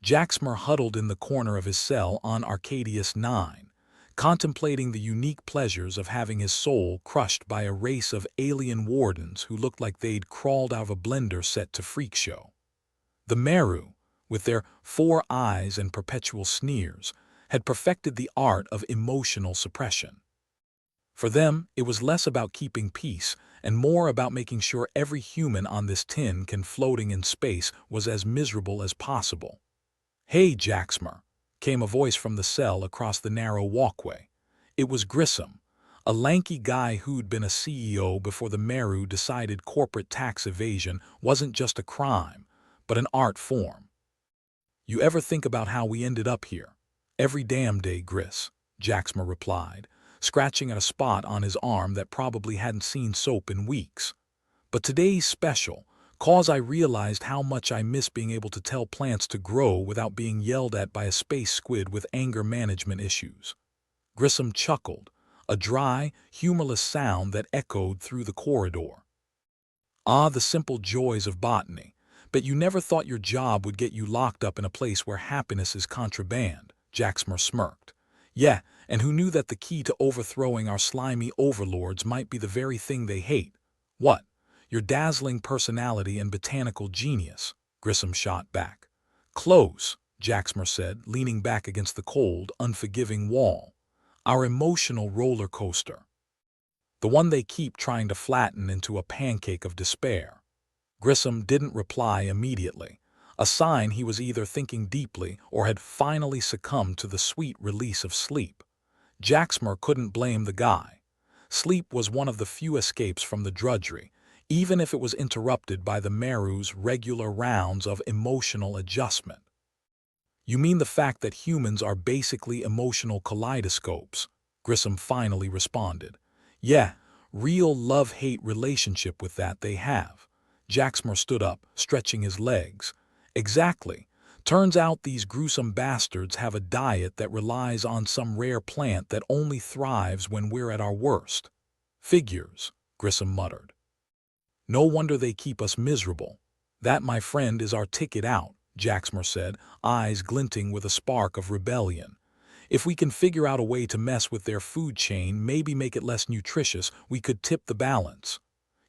Jaxmer huddled in the corner of his cell on Arcadius 9, contemplating the unique pleasures of having his soul crushed by a race of alien wardens who looked like they'd crawled out of a blender set to freak show. The Meru, with their 4 eyes and perpetual sneers, had perfected the art of emotional suppression. For them, it was less about keeping peace and more about making sure every human on this tin can floating in space was as miserable as possible. "Hey, Jaxmer," came a voice from the cell across the narrow walkway. It was Grissom, a lanky guy who'd been a CEO before the Meru decided corporate tax evasion wasn't just a crime, but an art form. "You ever think about how we ended up here?" "Every damn day, Gris," Jaxmer replied, scratching at a spot on his arm that probably hadn't seen soap in weeks. "But today's special, 'cause I realized how much I miss being able to tell plants to grow without being yelled at by a space squid with anger management issues." Grissom chuckled, a dry, humorless sound that echoed through the corridor. "Ah, the simple joys of botany. But you never thought your job would get you locked up in a place where happiness is contraband," Jaxmer smirked. "Yeah, and who knew that the key to overthrowing our slimy overlords might be the very thing they hate? What? Your dazzling personality and botanical genius," Grissom shot back. "Close," Jaxmer said, leaning back against the cold, unforgiving wall. "Our emotional roller coaster. The one they keep trying to flatten into a pancake of despair." Grissom didn't reply immediately, a sign he was either thinking deeply or had finally succumbed to the sweet release of sleep. Jaxmer couldn't blame the guy. Sleep was one of the few escapes from the drudgery, even if it was interrupted by the Meru's regular rounds of emotional adjustment. "You mean the fact that humans are basically emotional kaleidoscopes?" Grissom finally responded. "Yeah, real love-hate relationship with that they have." Jaxmer stood up, stretching his legs. "Exactly. Turns out these gruesome bastards have a diet that relies on some rare plant that only thrives when we're at our worst." "Figures," Grissom muttered. "No wonder they keep us miserable. That, my friend, is our ticket out," Jaxmer said, eyes glinting with a spark of rebellion. "If we can figure out a way to mess with their food chain, maybe make it less nutritious, we could tip the balance."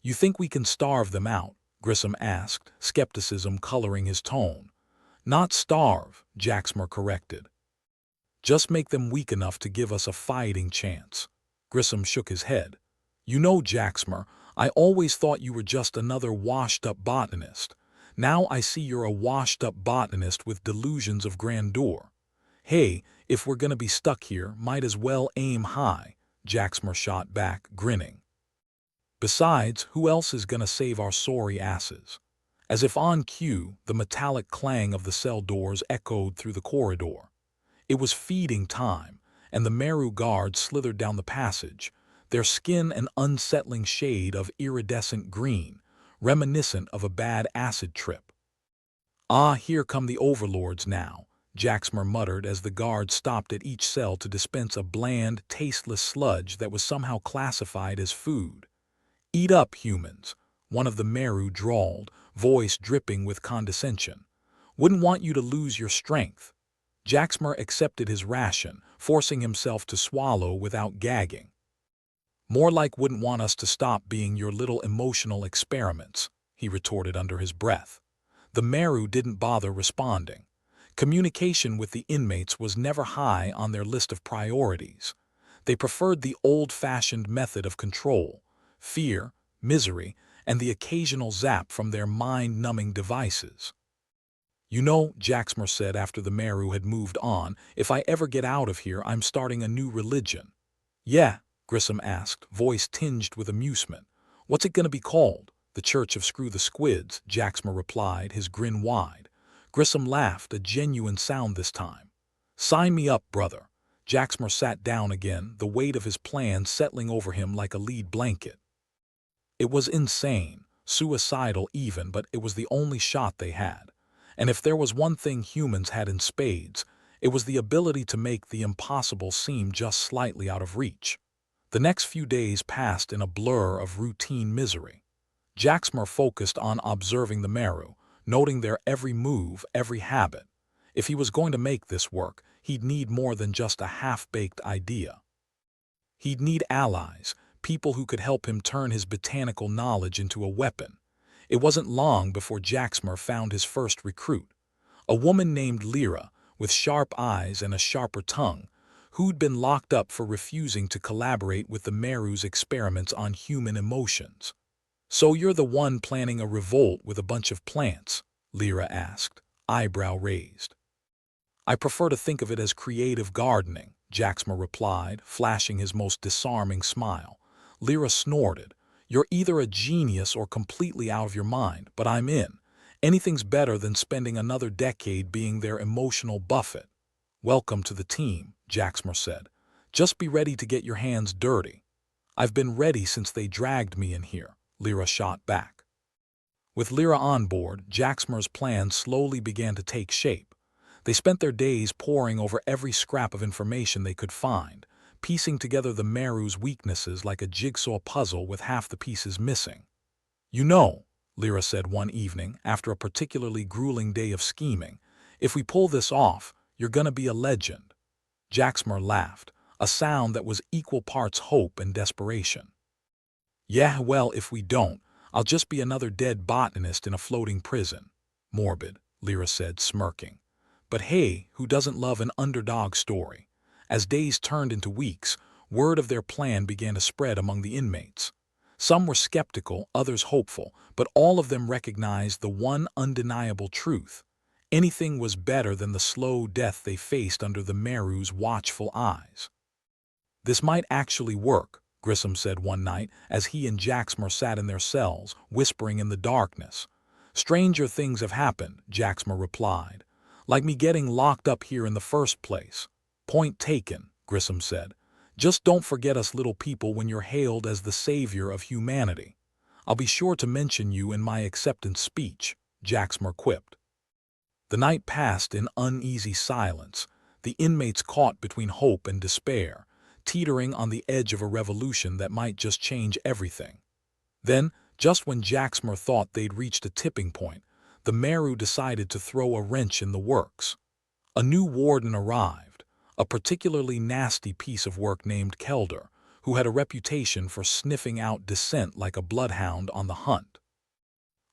"You think we can starve them out?" Grissom asked, skepticism coloring his tone. "Not starve," Jaxmer corrected. "Just make them weak enough to give us a fighting chance." Grissom shook his head. "You know, Jaxmer, I always thought you were just another washed-up botanist. Now I see you're a washed-up botanist with delusions of grandeur. Hey, if we're gonna be stuck here, might as well aim high," Jaxmer shot back, grinning. "Besides, who else is gonna save our sorry asses?" As if on cue, the metallic clang of the cell doors echoed through the corridor. It was feeding time, and the Meru guards slithered down the passage, their skin an unsettling shade of iridescent green, reminiscent of a bad acid trip. "Ah, here come the overlords now," Jaxmer muttered as the guards stopped at each cell to dispense a bland, tasteless sludge that was somehow classified as food. "Eat up, humans," one of the Meru drawled, voice dripping with condescension. "Wouldn't want you to lose your strength." Jaxmer accepted his ration, forcing himself to swallow without gagging. "More like wouldn't want us to stop being your little emotional experiments," he retorted under his breath. The Meru didn't bother responding. Communication with the inmates was never high on their list of priorities. They preferred the old-fashioned method of control: fear, misery, and the occasional zap from their mind-numbing devices. "You know," Jaxmer said after the Meru had moved on, "if I ever get out of here, I'm starting a new religion." "Yeah?" Grissom asked, voice tinged with amusement. "What's it gonna be called?" "The Church of Screw the Squids," Jaxmer replied, his grin wide. Grissom laughed, a genuine sound this time. "Sign me up, brother." Jaxmer sat down again, the weight of his plan settling over him like a lead blanket. It was insane, suicidal even, but it was the only shot they had. And if there was one thing humans had in spades, it was the ability to make the impossible seem just slightly out of reach. The next few days passed in a blur of routine misery. Jaxmer focused on observing the Meru, noting their every move, every habit. If he was going to make this work, he'd need more than just a half-baked idea. He'd need allies, people who could help him turn his botanical knowledge into a weapon. It wasn't long before Jaxmer found his first recruit, a woman named Lyra, with sharp eyes and a sharper tongue, who'd been locked up for refusing to collaborate with the Meru's experiments on human emotions. "So you're the one planning a revolt with a bunch of plants?" Lyra asked, eyebrow raised. "I prefer to think of it as creative gardening," Jaxmer replied, flashing his most disarming smile. Lyra snorted. "You're either a genius or completely out of your mind, but I'm in. Anything's better than spending another decade being their emotional buffet." "Welcome to the team," Jaxmer said. "Just be ready to get your hands dirty." "I've been ready since they dragged me in here," Lyra shot back. With Lyra on board, Jaxmer's plans slowly began to take shape. They spent their days poring over every scrap of information they could find, piecing together the Meru's weaknesses like a jigsaw puzzle with half the pieces missing. "You know," Lyra said one evening after a particularly grueling day of scheming, "if we pull this off, you're gonna be a legend." Jaxmer laughed, a sound that was equal parts hope and desperation. "Yeah, well, if we don't, I'll just be another dead botanist in a floating prison." "Morbid," Lyra said, smirking. "But hey, who doesn't love an underdog story?" As days turned into weeks, word of their plan began to spread among the inmates. Some were skeptical, others hopeful, but all of them recognized the one undeniable truth. Anything was better than the slow death they faced under the Meru's watchful eyes. "This might actually work," Grissom said one night as he and Jaxmer sat in their cells, whispering in the darkness. "Stranger things have happened," Jaxmer replied. "Like me getting locked up here in the first place." "Point taken," Grissom said. "Just don't forget us little people when you're hailed as the savior of humanity." "I'll be sure to mention you in my acceptance speech," Jaxmer quipped. The night passed in uneasy silence, the inmates caught between hope and despair, teetering on the edge of a revolution that might just change everything. Then, just when Jaxmer thought they'd reached a tipping point, the Meru decided to throw a wrench in the works. A new warden arrived, a particularly nasty piece of work named Kelder, who had a reputation for sniffing out dissent like a bloodhound on the hunt.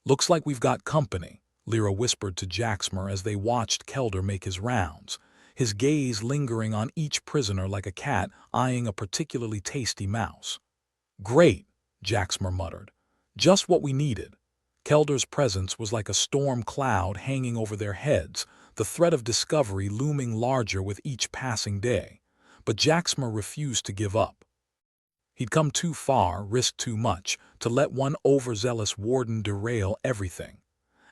"Looks like we've got company," Lyra whispered to Jaxmer as they watched Kelder make his rounds, his gaze lingering on each prisoner like a cat eyeing a particularly tasty mouse. "Great," Jaxmer muttered. "Just what we needed." Kelder's presence was like a storm cloud hanging over their heads, the threat of discovery looming larger with each passing day. But Jaxmer refused to give up. He'd come too far, risked too much, to let one overzealous warden derail everything.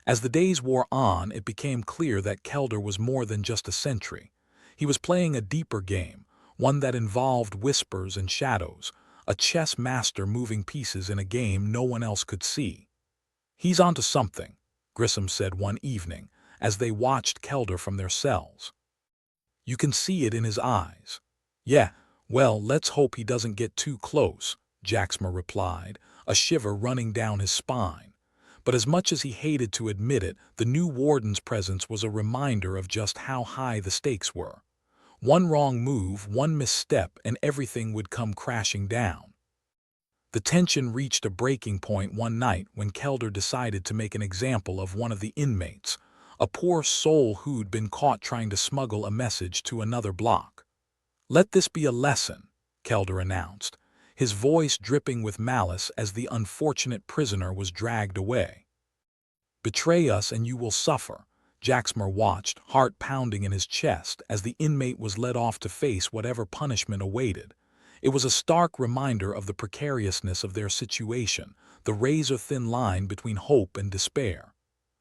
As the days wore on, it became clear that Kelder was more than just a sentry. He was playing a deeper game, one that involved whispers and shadows, a chess master moving pieces in a game no one else could see. "He's onto something," Grissom said one evening, as they watched Kelder from their cells. "You can see it in his eyes." "Yeah, well, let's hope he doesn't get too close," Jaxmer replied, a shiver running down his spine. But as much as he hated to admit it, the new warden's presence was a reminder of just how high the stakes were. One wrong move, one misstep, and everything would come crashing down. The tension reached a breaking point one night when Kelder decided to make an example of one of the inmates, a poor soul who'd been caught trying to smuggle a message to another block. "Let this be a lesson," Kelder announced, his voice dripping with malice as the unfortunate prisoner was dragged away. "Betray us and you will suffer." Jaxmer watched, heart pounding in his chest, as the inmate was led off to face whatever punishment awaited. It was a stark reminder of the precariousness of their situation, the razor-thin line between hope and despair.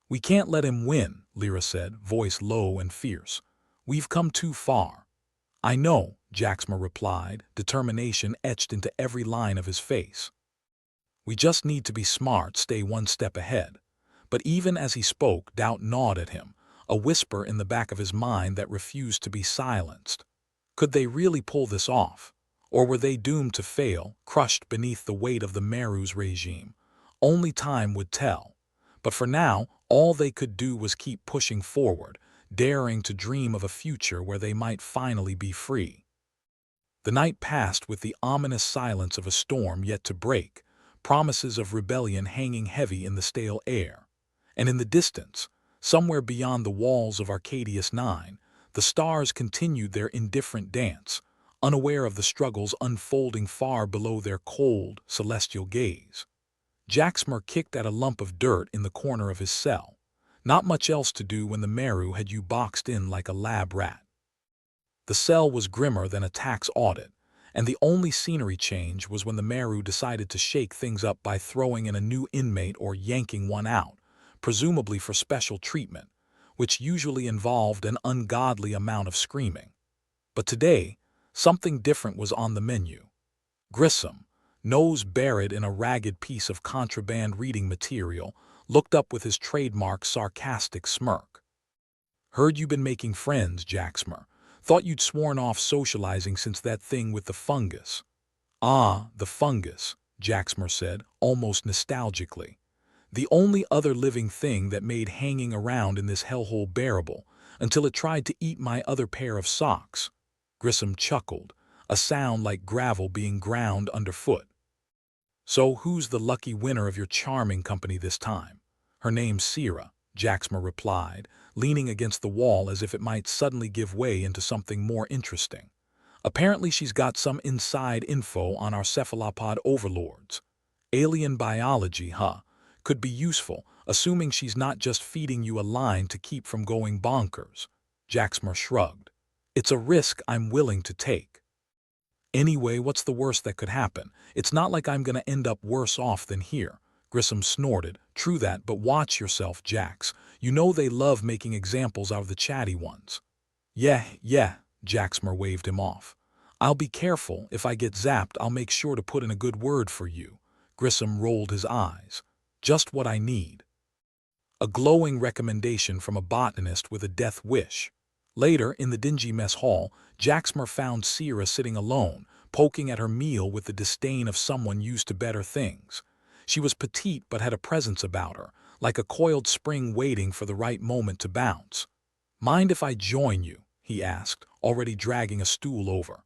"We can't let him win," Lyra said, voice low and fierce. "We've come too far." "I know," Jaxmer replied, determination etched into every line of his face. "We just need to be smart, stay one step ahead." But even as he spoke, doubt gnawed at him, a whisper in the back of his mind that refused to be silenced. Could they really pull this off? Or were they doomed to fail, crushed beneath the weight of the Meru's regime? Only time would tell. But for now, all they could do was keep pushing forward, daring to dream of a future where they might finally be free. The night passed with the ominous silence of a storm yet to break, promises of rebellion hanging heavy in the stale air. And in the distance, somewhere beyond the walls of Arcadius 9, the stars continued their indifferent dance, unaware of the struggles unfolding far below their cold, celestial gaze. Jaxmer kicked at a lump of dirt in the corner of his cell. Not much else to do when the Meru had you boxed in like a lab rat. The cell was grimmer than a tax audit, and the only scenery change was when the Meru decided to shake things up by throwing in a new inmate or yanking one out, presumably for special treatment, which usually involved an ungodly amount of screaming. But today, something different was on the menu. Grissom, nose buried in a ragged piece of contraband reading material, looked up with his trademark sarcastic smirk. "Heard you been making friends, Jaxmer. Thought you'd sworn off socializing since that thing with the fungus." "Ah, the fungus," Jaxmer said, almost nostalgically. "The only other living thing that made hanging around in this hellhole bearable, until it tried to eat my other pair of socks." Grissom chuckled, a sound like gravel being ground underfoot. "So who's the lucky winner of your charming company this time?" "Her name's Sierra," Jaxmer replied, leaning against the wall as if it might suddenly give way into something more interesting. "Apparently she's got some inside info on our cephalopod overlords. Alien biology, huh? Could be useful, assuming she's not just feeding you a line to keep from going bonkers." Jaxmer shrugged. "It's a risk I'm willing to take. Anyway, what's the worst that could happen? It's not like I'm gonna end up worse off than here." Grissom snorted. "True that, but watch yourself, Jax. You know they love making examples out of the chatty ones." Yeah, Jaxmer waved him off. "I'll be careful. If I get zapped, I'll make sure to put in a good word for you." Grissom rolled his eyes. "Just what I need." A glowing recommendation from a botanist with a death wish. Later, in the dingy mess hall, Jaxmer found Sierra sitting alone, poking at her meal with the disdain of someone used to better things. She was petite but had a presence about her, like a coiled spring waiting for the right moment to bounce. "Mind if I join you?" he asked, already dragging a stool over.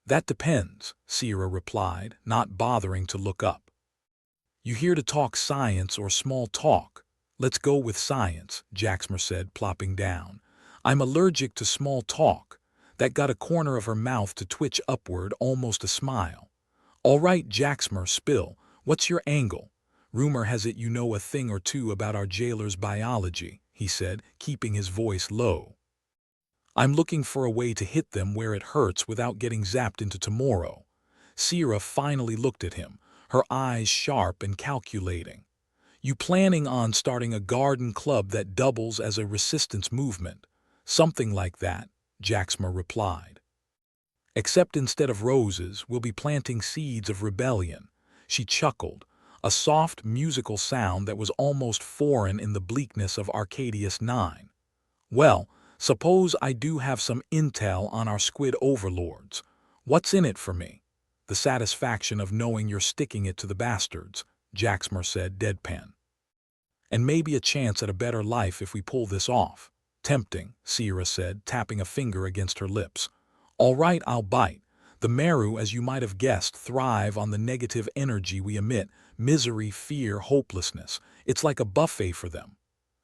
"That depends," Sierra replied, not bothering to look up. "You here to talk science or small talk?" "Let's go with science," Jaxmer said, plopping down. "I'm allergic to small talk." That got a corner of her mouth to twitch upward, almost a smile. "All right, Jaxmer, spill. What's your angle?" "Rumor has it you know a thing or two about our jailer's biology," he said, keeping his voice low. "I'm looking for a way to hit them where it hurts without getting zapped into tomorrow." Sierra finally looked at him, her eyes sharp and calculating. "You planning on starting a garden club that doubles as a resistance movement?" "Something like that," Jaxmer replied. "Except instead of roses, we'll be planting seeds of rebellion." She chuckled, a soft musical sound that was almost foreign in the bleakness of Arcadius 9. "Well, suppose I do have some intel on our squid overlords. What's in it for me?" "The satisfaction of knowing you're sticking it to the bastards," Jaxmer said, deadpan. "And maybe a chance at a better life if we pull this off." "Tempting," Sierra said, tapping a finger against her lips. "All right, I'll bite. The Meru, as you might have guessed, thrive on the negative energy we emit, misery, fear, hopelessness. It's like a buffet for them.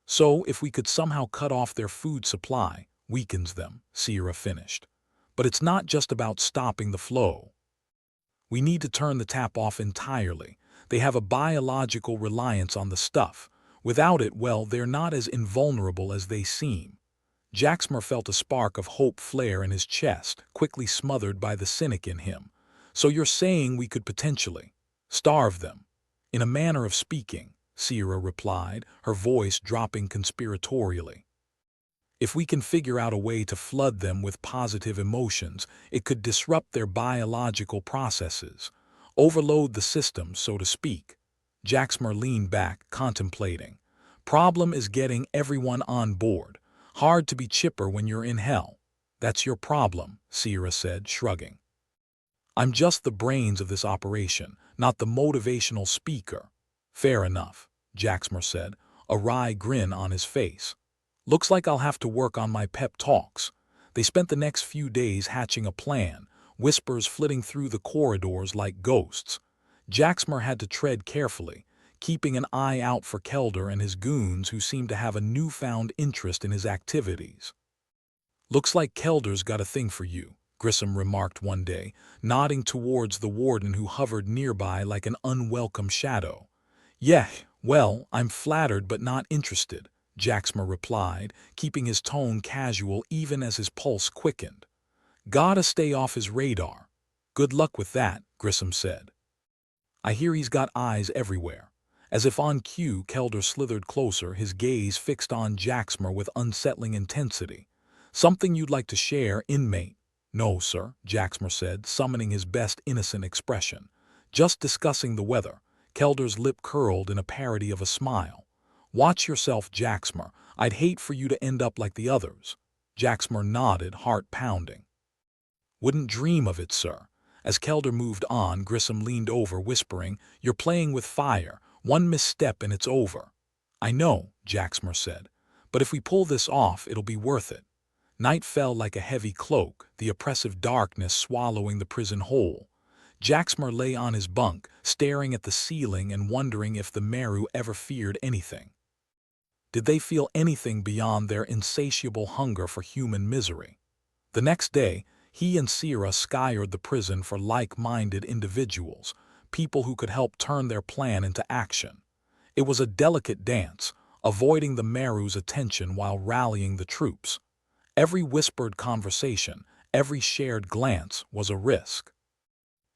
So, if we could somehow cut off their food supply, weakens them," Sierra finished. "But it's not just about stopping the flow. We need to turn the tap off entirely. They have a biological reliance on the stuff. Without it, well, they're not as invulnerable as they seem." Jaxmer felt a spark of hope flare in his chest, quickly smothered by the cynic in him. "So you're saying we could potentially starve them?" "In a manner of speaking," Sierra replied, her voice dropping conspiratorially. "If we can figure out a way to flood them with positive emotions, it could disrupt their biological processes, overload the system, so to speak." Jaxmer leaned back, contemplating. "Problem is getting everyone on board. Hard to be chipper when you're in hell." "That's your problem," Sierra said, shrugging. "I'm just the brains of this operation, not the motivational speaker." "Fair enough," Jaxmer said, a wry grin on his face. Looks like I'll have to work on my pep talks. They spent the next few days hatching a plan, whispers flitting through the corridors like ghosts. Jaxmer had to tread carefully, keeping an eye out for Kelder and his goons who seemed to have a newfound interest in his activities. "Looks like Kelder's got a thing for you," Grissom remarked one day, nodding towards the warden who hovered nearby like an unwelcome shadow. "Yeah, well, I'm flattered but not interested," Jaxmer replied, keeping his tone casual even as his pulse quickened. "Gotta stay off his radar." "Good luck with that," Grissom said. "I hear he's got eyes everywhere." As if on cue, Kelder slithered closer, his gaze fixed on Jaxmer with unsettling intensity. "Something you'd like to share, inmate?" "No, sir," Jaxmer said, summoning his best innocent expression. "Just discussing the weather." Kelder's lip curled in a parody of a smile. "Watch yourself, Jaxmer. I'd hate for you to end up like the others." Jaxmer nodded, heart pounding. "Wouldn't dream of it, sir." As Kelder moved on, Grissom leaned over, whispering, "You're playing with fire. One misstep and it's over." "I know," Jaxmer said. "But if we pull this off, it'll be worth it." Night fell like a heavy cloak, the oppressive darkness swallowing the prison whole. Jaxmer lay on his bunk, staring at the ceiling and wondering if the Meru ever feared anything. Did they feel anything beyond their insatiable hunger for human misery? The next day, he and Sierra scoured the prison for like-minded individuals, people who could help turn their plan into action. It was a delicate dance, avoiding the Meru's attention while rallying the troops. Every whispered conversation, every shared glance was a risk.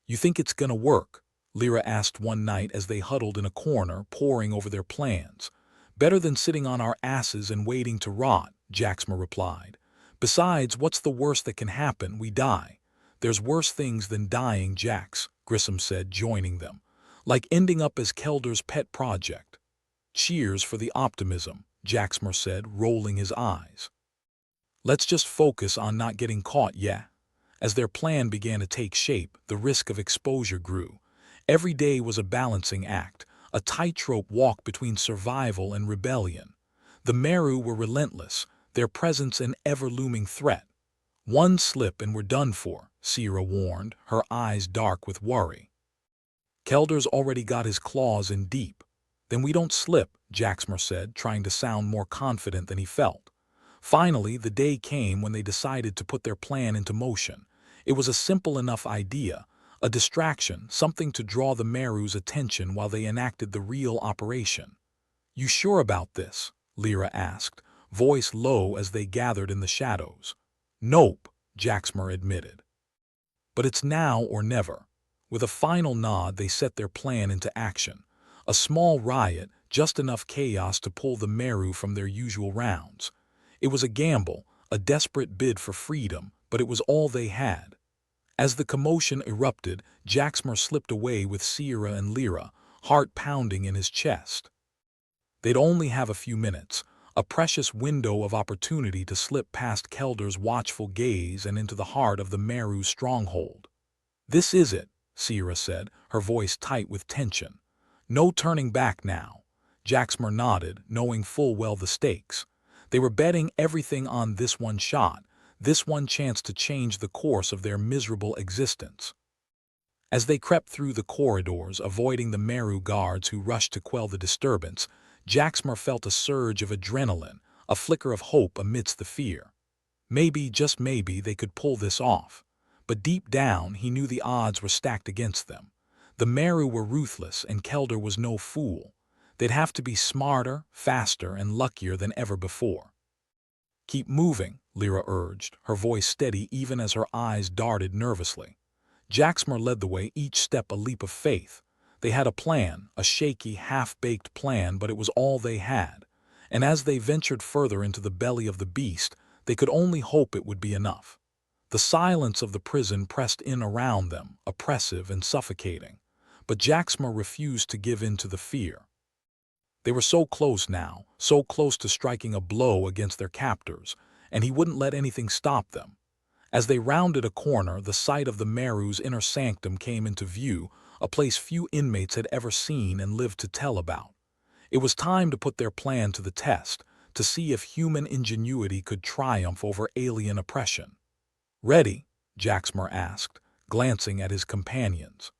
"You think it's gonna work?" Lyra asked one night as they huddled in a corner, poring over their plans. "Better than sitting on our asses and waiting to rot," Jaxmer replied. "Besides, what's the worst that can happen? We die." "There's worse things than dying, Jax," Grissom said, joining them. "Like ending up as Kelder's pet project." "Cheers for the optimism," Jaxmer said, rolling his eyes. "Let's just focus on not getting caught, yeah?" As their plan began to take shape, the risk of exposure grew. Every day was a balancing act, a tightrope walk between survival and rebellion. The Meru were relentless, their presence an ever-looming threat. "One slip and we're done for," Sierra warned, her eyes dark with worry. "Kelder's already got his claws in deep." "Then we don't slip," Jaxmer said, trying to sound more confident than he felt. Finally, the day came when they decided to put their plan into motion. It was a simple enough idea, a distraction, something to draw the Meru's attention while they enacted the real operation. "You sure about this?" Lyra asked, voice low as they gathered in the shadows. "Nope," Jaxmer admitted. "But it's now or never." With a final nod, they set their plan into action. A small riot, just enough chaos to pull the Meru from their usual rounds. It was a gamble, a desperate bid for freedom, but it was all they had. As the commotion erupted, Jaxmer slipped away with Sierra and Lyra, heart pounding in his chest. They'd only have a few minutes, a precious window of opportunity to slip past Kelder's watchful gaze and into the heart of the Meru's stronghold. "This is it," Sierra said, her voice tight with tension. "No turning back now." Jaxmer nodded, knowing full well the stakes. They were betting everything on this one shot, this one chance to change the course of their miserable existence. As they crept through the corridors, avoiding the Meru guards who rushed to quell the disturbance, Jaxmer felt a surge of adrenaline, a flicker of hope amidst the fear. Maybe, just maybe, they could pull this off. But deep down, he knew the odds were stacked against them. The Meru were ruthless, and Kelder was no fool. They'd have to be smarter, faster, and luckier than ever before. "Keep moving," Lyra urged, her voice steady even as her eyes darted nervously. Jaxmer led the way, each step a leap of faith. They had a plan, a shaky, half-baked plan, but it was all they had. And as they ventured further into the belly of the beast, they could only hope it would be enough. The silence of the prison pressed in around them, oppressive and suffocating. But Jaxmer refused to give in to the fear. They were so close now, so close to striking a blow against their captors, and he wouldn't let anything stop them. As they rounded a corner, the sight of the Meru's inner sanctum came into view, a place few inmates had ever seen and lived to tell about. It was time to put their plan to the test, to see if human ingenuity could triumph over alien oppression. "Ready?" Jaxmer asked, glancing at his companions.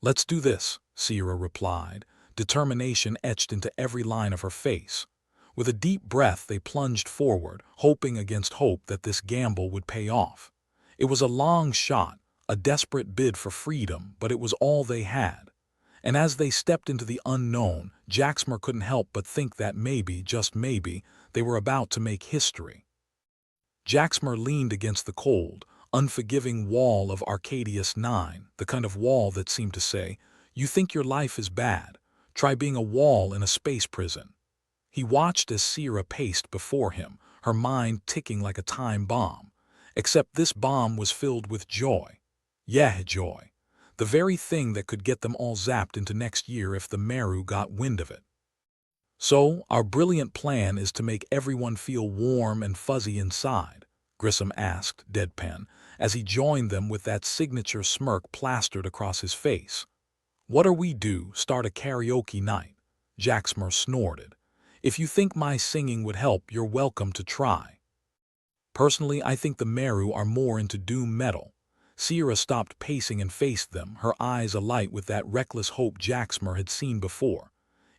"Let's do this," Sierra replied, determination etched into every line of her face. With a deep breath, they plunged forward, hoping against hope that this gamble would pay off. It was a long shot, a desperate bid for freedom, but it was all they had. And as they stepped into the unknown, Jaxmer couldn't help but think that maybe, just maybe, they were about to make history. Jaxmer leaned against the cold, unforgiving wall of Arcadius 9, the kind of wall that seemed to say, "You think your life is bad? Try being a wall in a space prison." He watched as Sierra paced before him, her mind ticking like a time bomb. Except this bomb was filled with joy. Yeah, joy. The very thing that could get them all zapped into next year if the Meru got wind of it. "So, our brilliant plan is to make everyone feel warm and fuzzy inside?" Grissom asked, deadpan, as he joined them with that signature smirk plastered across his face. "What are we do? Start a karaoke night?" Jaxmer snorted. "If you think my singing would help, you're welcome to try." "Personally, I think the Meru are more into doom metal." Sierra stopped pacing and faced them, her eyes alight with that reckless hope Jaxmer had seen before.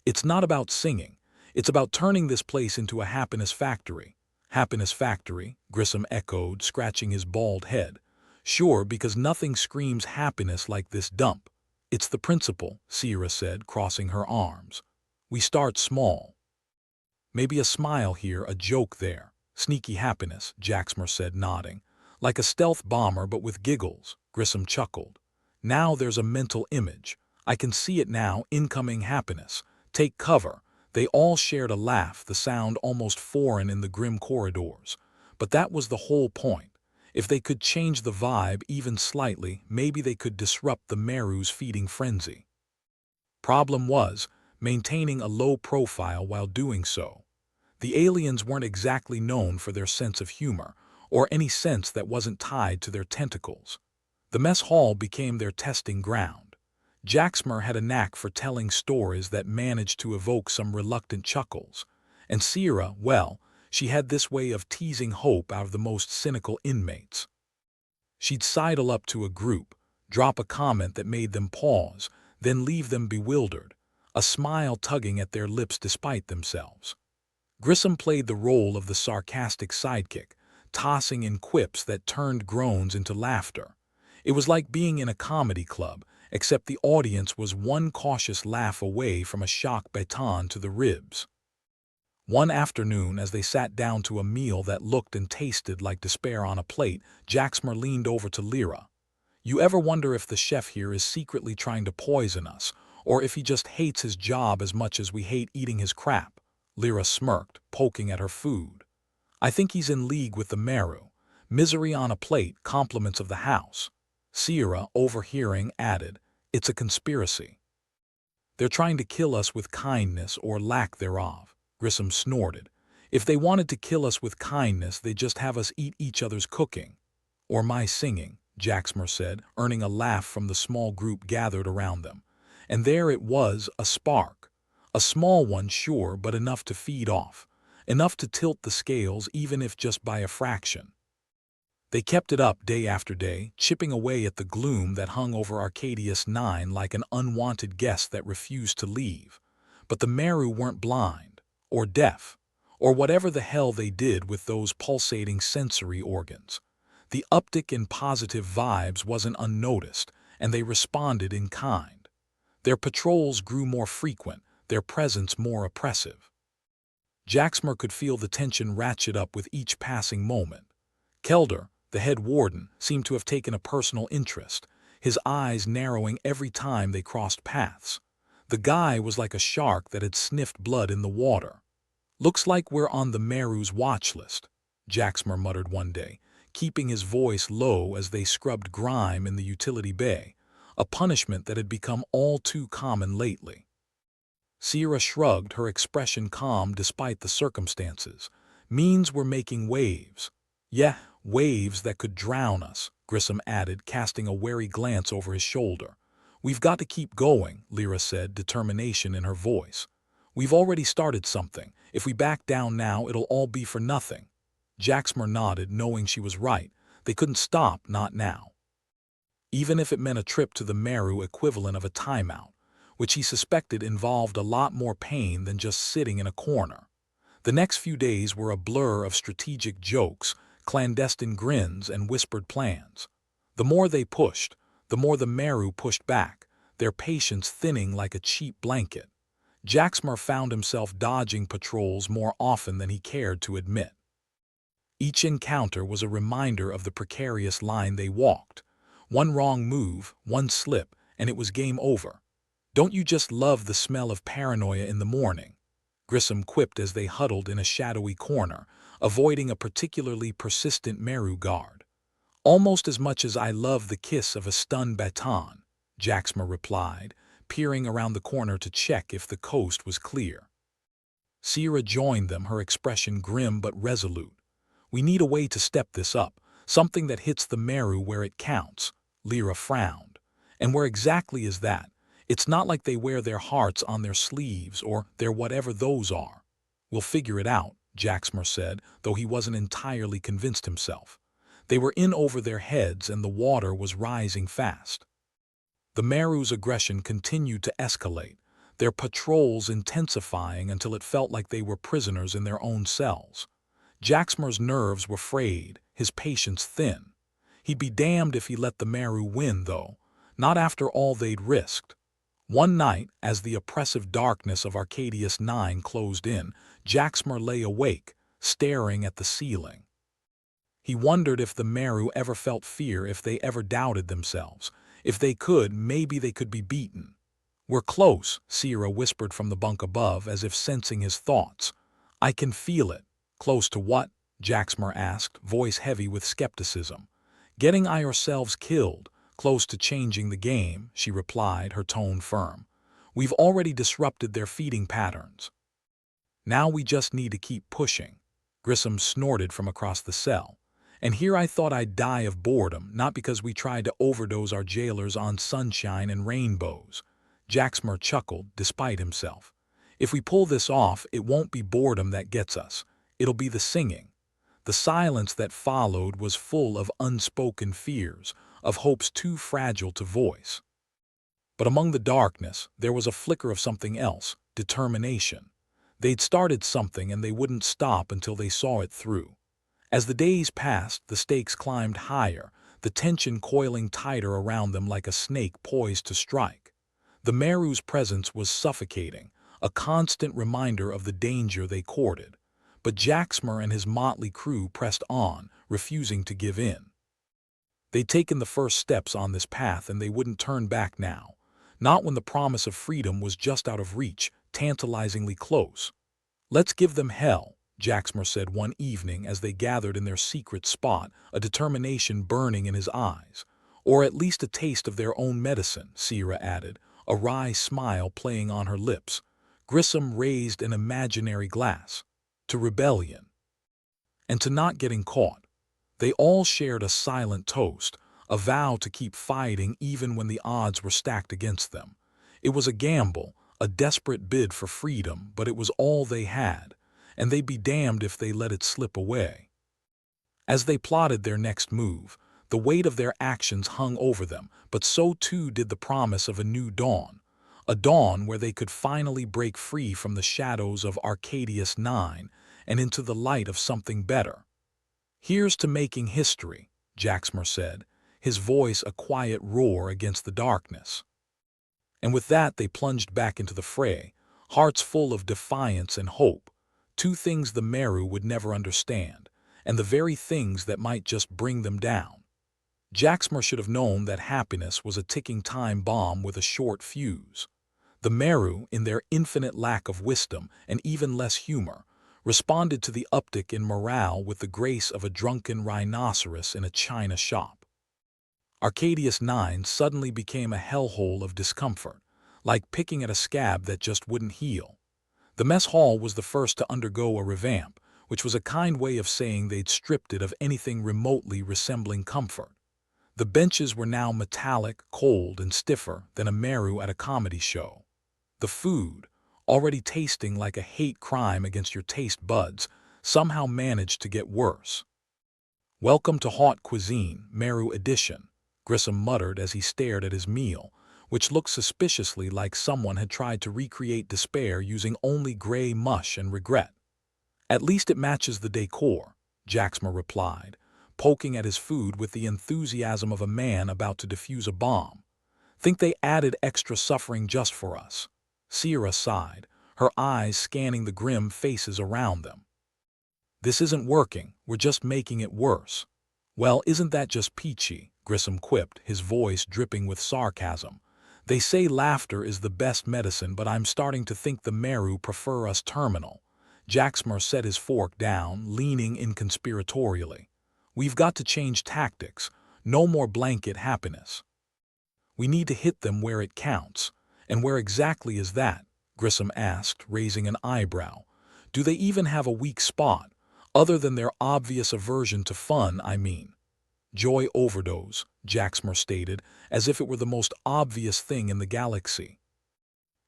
"It's not about singing. It's about turning this place into a happiness factory." "Happiness factory?" Grissom echoed, scratching his bald head. "Sure, because nothing screams happiness like this dump." "It's the principle," Sierra said, crossing her arms. "We start small. Maybe a smile here, a joke there. Sneaky happiness," Jaxmer said, nodding. "Like a stealth bomber, but with giggles," Grissom chuckled. "Now there's a mental image. I can see it now, incoming happiness. Take cover." They all shared a laugh, the sound almost foreign in the grim corridors. But that was the whole point. If they could change the vibe even slightly, maybe they could disrupt the Meru's feeding frenzy. Problem was, maintaining a low profile while doing so. The aliens weren't exactly known for their sense of humor, or any sense that wasn't tied to their tentacles. The mess hall became their testing ground. Jaxmer had a knack for telling stories that managed to evoke some reluctant chuckles. And Sierra, well, she had this way of teasing hope out of the most cynical inmates. She'd sidle up to a group, drop a comment that made them pause, then leave them bewildered, a smile tugging at their lips despite themselves. Grissom played the role of the sarcastic sidekick, tossing in quips that turned groans into laughter. It was like being in a comedy club, except the audience was one cautious laugh away from a shock baton to the ribs. One afternoon, as they sat down to a meal that looked and tasted like despair on a plate, Jaxmer leaned over to Lyra. "You ever wonder if the chef here is secretly trying to poison us, or if he just hates his job as much as we hate eating his crap?" Lyra smirked, poking at her food. "I think he's in league with the Meru. Misery on a plate, compliments of the house." Sierra, overhearing, added, "It's a conspiracy. They're trying to kill us with kindness or lack thereof." Grissom snorted. "If they wanted to kill us with kindness, they'd just have us eat each other's cooking." "Or my singing," Jaxmer said, earning a laugh from the small group gathered around them. And there it was, a spark. A small one, sure, but enough to feed off. Enough to tilt the scales, even if just by a fraction. They kept it up day after day, chipping away at the gloom that hung over Arcadius 9 like an unwanted guest that refused to leave. But the Meru weren't blind, or deaf, or whatever the hell they did with those pulsating sensory organs. The uptick in positive vibes wasn't unnoticed, and they responded in kind. Their patrols grew more frequent, their presence more oppressive. Jaxmer could feel the tension ratchet up with each passing moment. Kelder, the head warden, seemed to have taken a personal interest, his eyes narrowing every time they crossed paths. The guy was like a shark that had sniffed blood in the water. "Looks like we're on the Meru's watch list," Jaxmer muttered one day, keeping his voice low as they scrubbed grime in the utility bay, a punishment that had become all too common lately. Sierra shrugged, her expression calm despite the circumstances. "Means we're making waves." "Yeah, waves that could drown us," Grissom added, casting a wary glance over his shoulder. "We've got to keep going," Lyra said, determination in her voice. "We've already started something. If we back down now, it'll all be for nothing." Jaxmer nodded, knowing she was right. They couldn't stop, not now. Even if it meant a trip to the Meru equivalent of a timeout, which he suspected involved a lot more pain than just sitting in a corner. The next few days were a blur of strategic jokes, clandestine grins, and whispered plans. The more they pushed, the more the Meru pushed back, their patience thinning like a cheap blanket. Jaxmer found himself dodging patrols more often than he cared to admit. Each encounter was a reminder of the precarious line they walked. One wrong move, one slip, and it was game over. "Don't you just love the smell of paranoia in the morning?" Grissom quipped as they huddled in a shadowy corner, avoiding a particularly persistent Meru guard. "Almost as much as I love the kiss of a stunned baton," Jaxmer replied, peering around the corner to check if the coast was clear. Sierra joined them, her expression grim but resolute. "We need a way to step this up, something that hits the Meru where it counts." Lyra frowned. "And where exactly is that? It's not like they wear their hearts on their sleeves or their whatever those are." "We'll figure it out," Jaxmer said, though he wasn't entirely convinced himself. They were in over their heads and the water was rising fast. The Meru's aggression continued to escalate, their patrols intensifying until it felt like they were prisoners in their own cells. Jaxmer's nerves were frayed, his patience thin. He'd be damned if he let the Meru win, though, not after all they'd risked. One night, as the oppressive darkness of Arcadius 9 closed in, Jaxmer lay awake, staring at the ceiling. He wondered if the Meru ever felt fear, if they ever doubted themselves. If they could, maybe they could be beaten. "We're close," Sierra whispered from the bunk above, as if sensing his thoughts. "I can feel it." "Close to what?" Jaxmer asked, voice heavy with skepticism. "Getting ourselves killed. Close to changing the game," she replied, her tone firm. "We've already disrupted their feeding patterns. Now we just need to keep pushing." Grissom snorted from across the cell. "And here I thought I'd die of boredom, not because we tried to overdose our jailers on sunshine and rainbows." Jaxmer chuckled, despite himself. "If we pull this off, it won't be boredom that gets us. It'll be the singing." The silence that followed was full of unspoken fears, of hopes too fragile to voice. But among the darkness, there was a flicker of something else, determination. They'd started something and they wouldn't stop until they saw it through. As the days passed, the stakes climbed higher, the tension coiling tighter around them like a snake poised to strike. The Meru's presence was suffocating, a constant reminder of the danger they courted. But Jaxmer and his motley crew pressed on, refusing to give in. They'd taken the first steps on this path and they wouldn't turn back now. Not when the promise of freedom was just out of reach, tantalizingly close. "Let's give them hell," Jaxmer said one evening as they gathered in their secret spot, a determination burning in his eyes. "Or at least a taste of their own medicine," Sierra added, a wry smile playing on her lips. Grissom raised an imaginary glass. "To rebellion. And to not getting caught." They all shared a silent toast, a vow to keep fighting even when the odds were stacked against them. It was a gamble, a desperate bid for freedom, but it was all they had, and they'd be damned if they let it slip away. As they plotted their next move, the weight of their actions hung over them, but so too did the promise of a new dawn. A dawn where they could finally break free from the shadows of Arcadius 9 and into the light of something better. "Here's to making history," Jaxmer said, his voice a quiet roar against the darkness. And with that they plunged back into the fray, hearts full of defiance and hope, two things the Meru would never understand, and the very things that might just bring them down. Jaxmer should have known that happiness was a ticking time bomb with a short fuse. The Meru, in their infinite lack of wisdom and even less humor, responded to the uptick in morale with the grace of a drunken rhinoceros in a china shop. Arcadius 9 suddenly became a hellhole of discomfort, like picking at a scab that just wouldn't heal. The mess hall was the first to undergo a revamp, which was a kind way of saying they'd stripped it of anything remotely resembling comfort. The benches were now metallic, cold, and stiffer than a Meru at a comedy show. The food, already tasting like a hate crime against your taste buds, somehow managed to get worse. "Welcome to Hot Cuisine, Meru Edition," Grissom muttered as he stared at his meal, which looked suspiciously like someone had tried to recreate despair using only gray mush and regret. "At least it matches the decor," Jaxmer replied, poking at his food with the enthusiasm of a man about to defuse a bomb. "Think they added extra suffering just for us." Sierra sighed, her eyes scanning the grim faces around them. "This isn't working, we're just making it worse." "Well, isn't that just peachy?" Grissom quipped, his voice dripping with sarcasm. "They say laughter is the best medicine, but I'm starting to think the Meru prefer us terminal." Jaxmer set his fork down, leaning inconspiratorially. "We've got to change tactics. No more blanket happiness. We need to hit them where it counts." "And where exactly is that?" Grissom asked, raising an eyebrow. "Do they even have a weak spot? Other than their obvious aversion to fun, I mean." "Joy overdose," Jaxmer stated, as if it were the most obvious thing in the galaxy.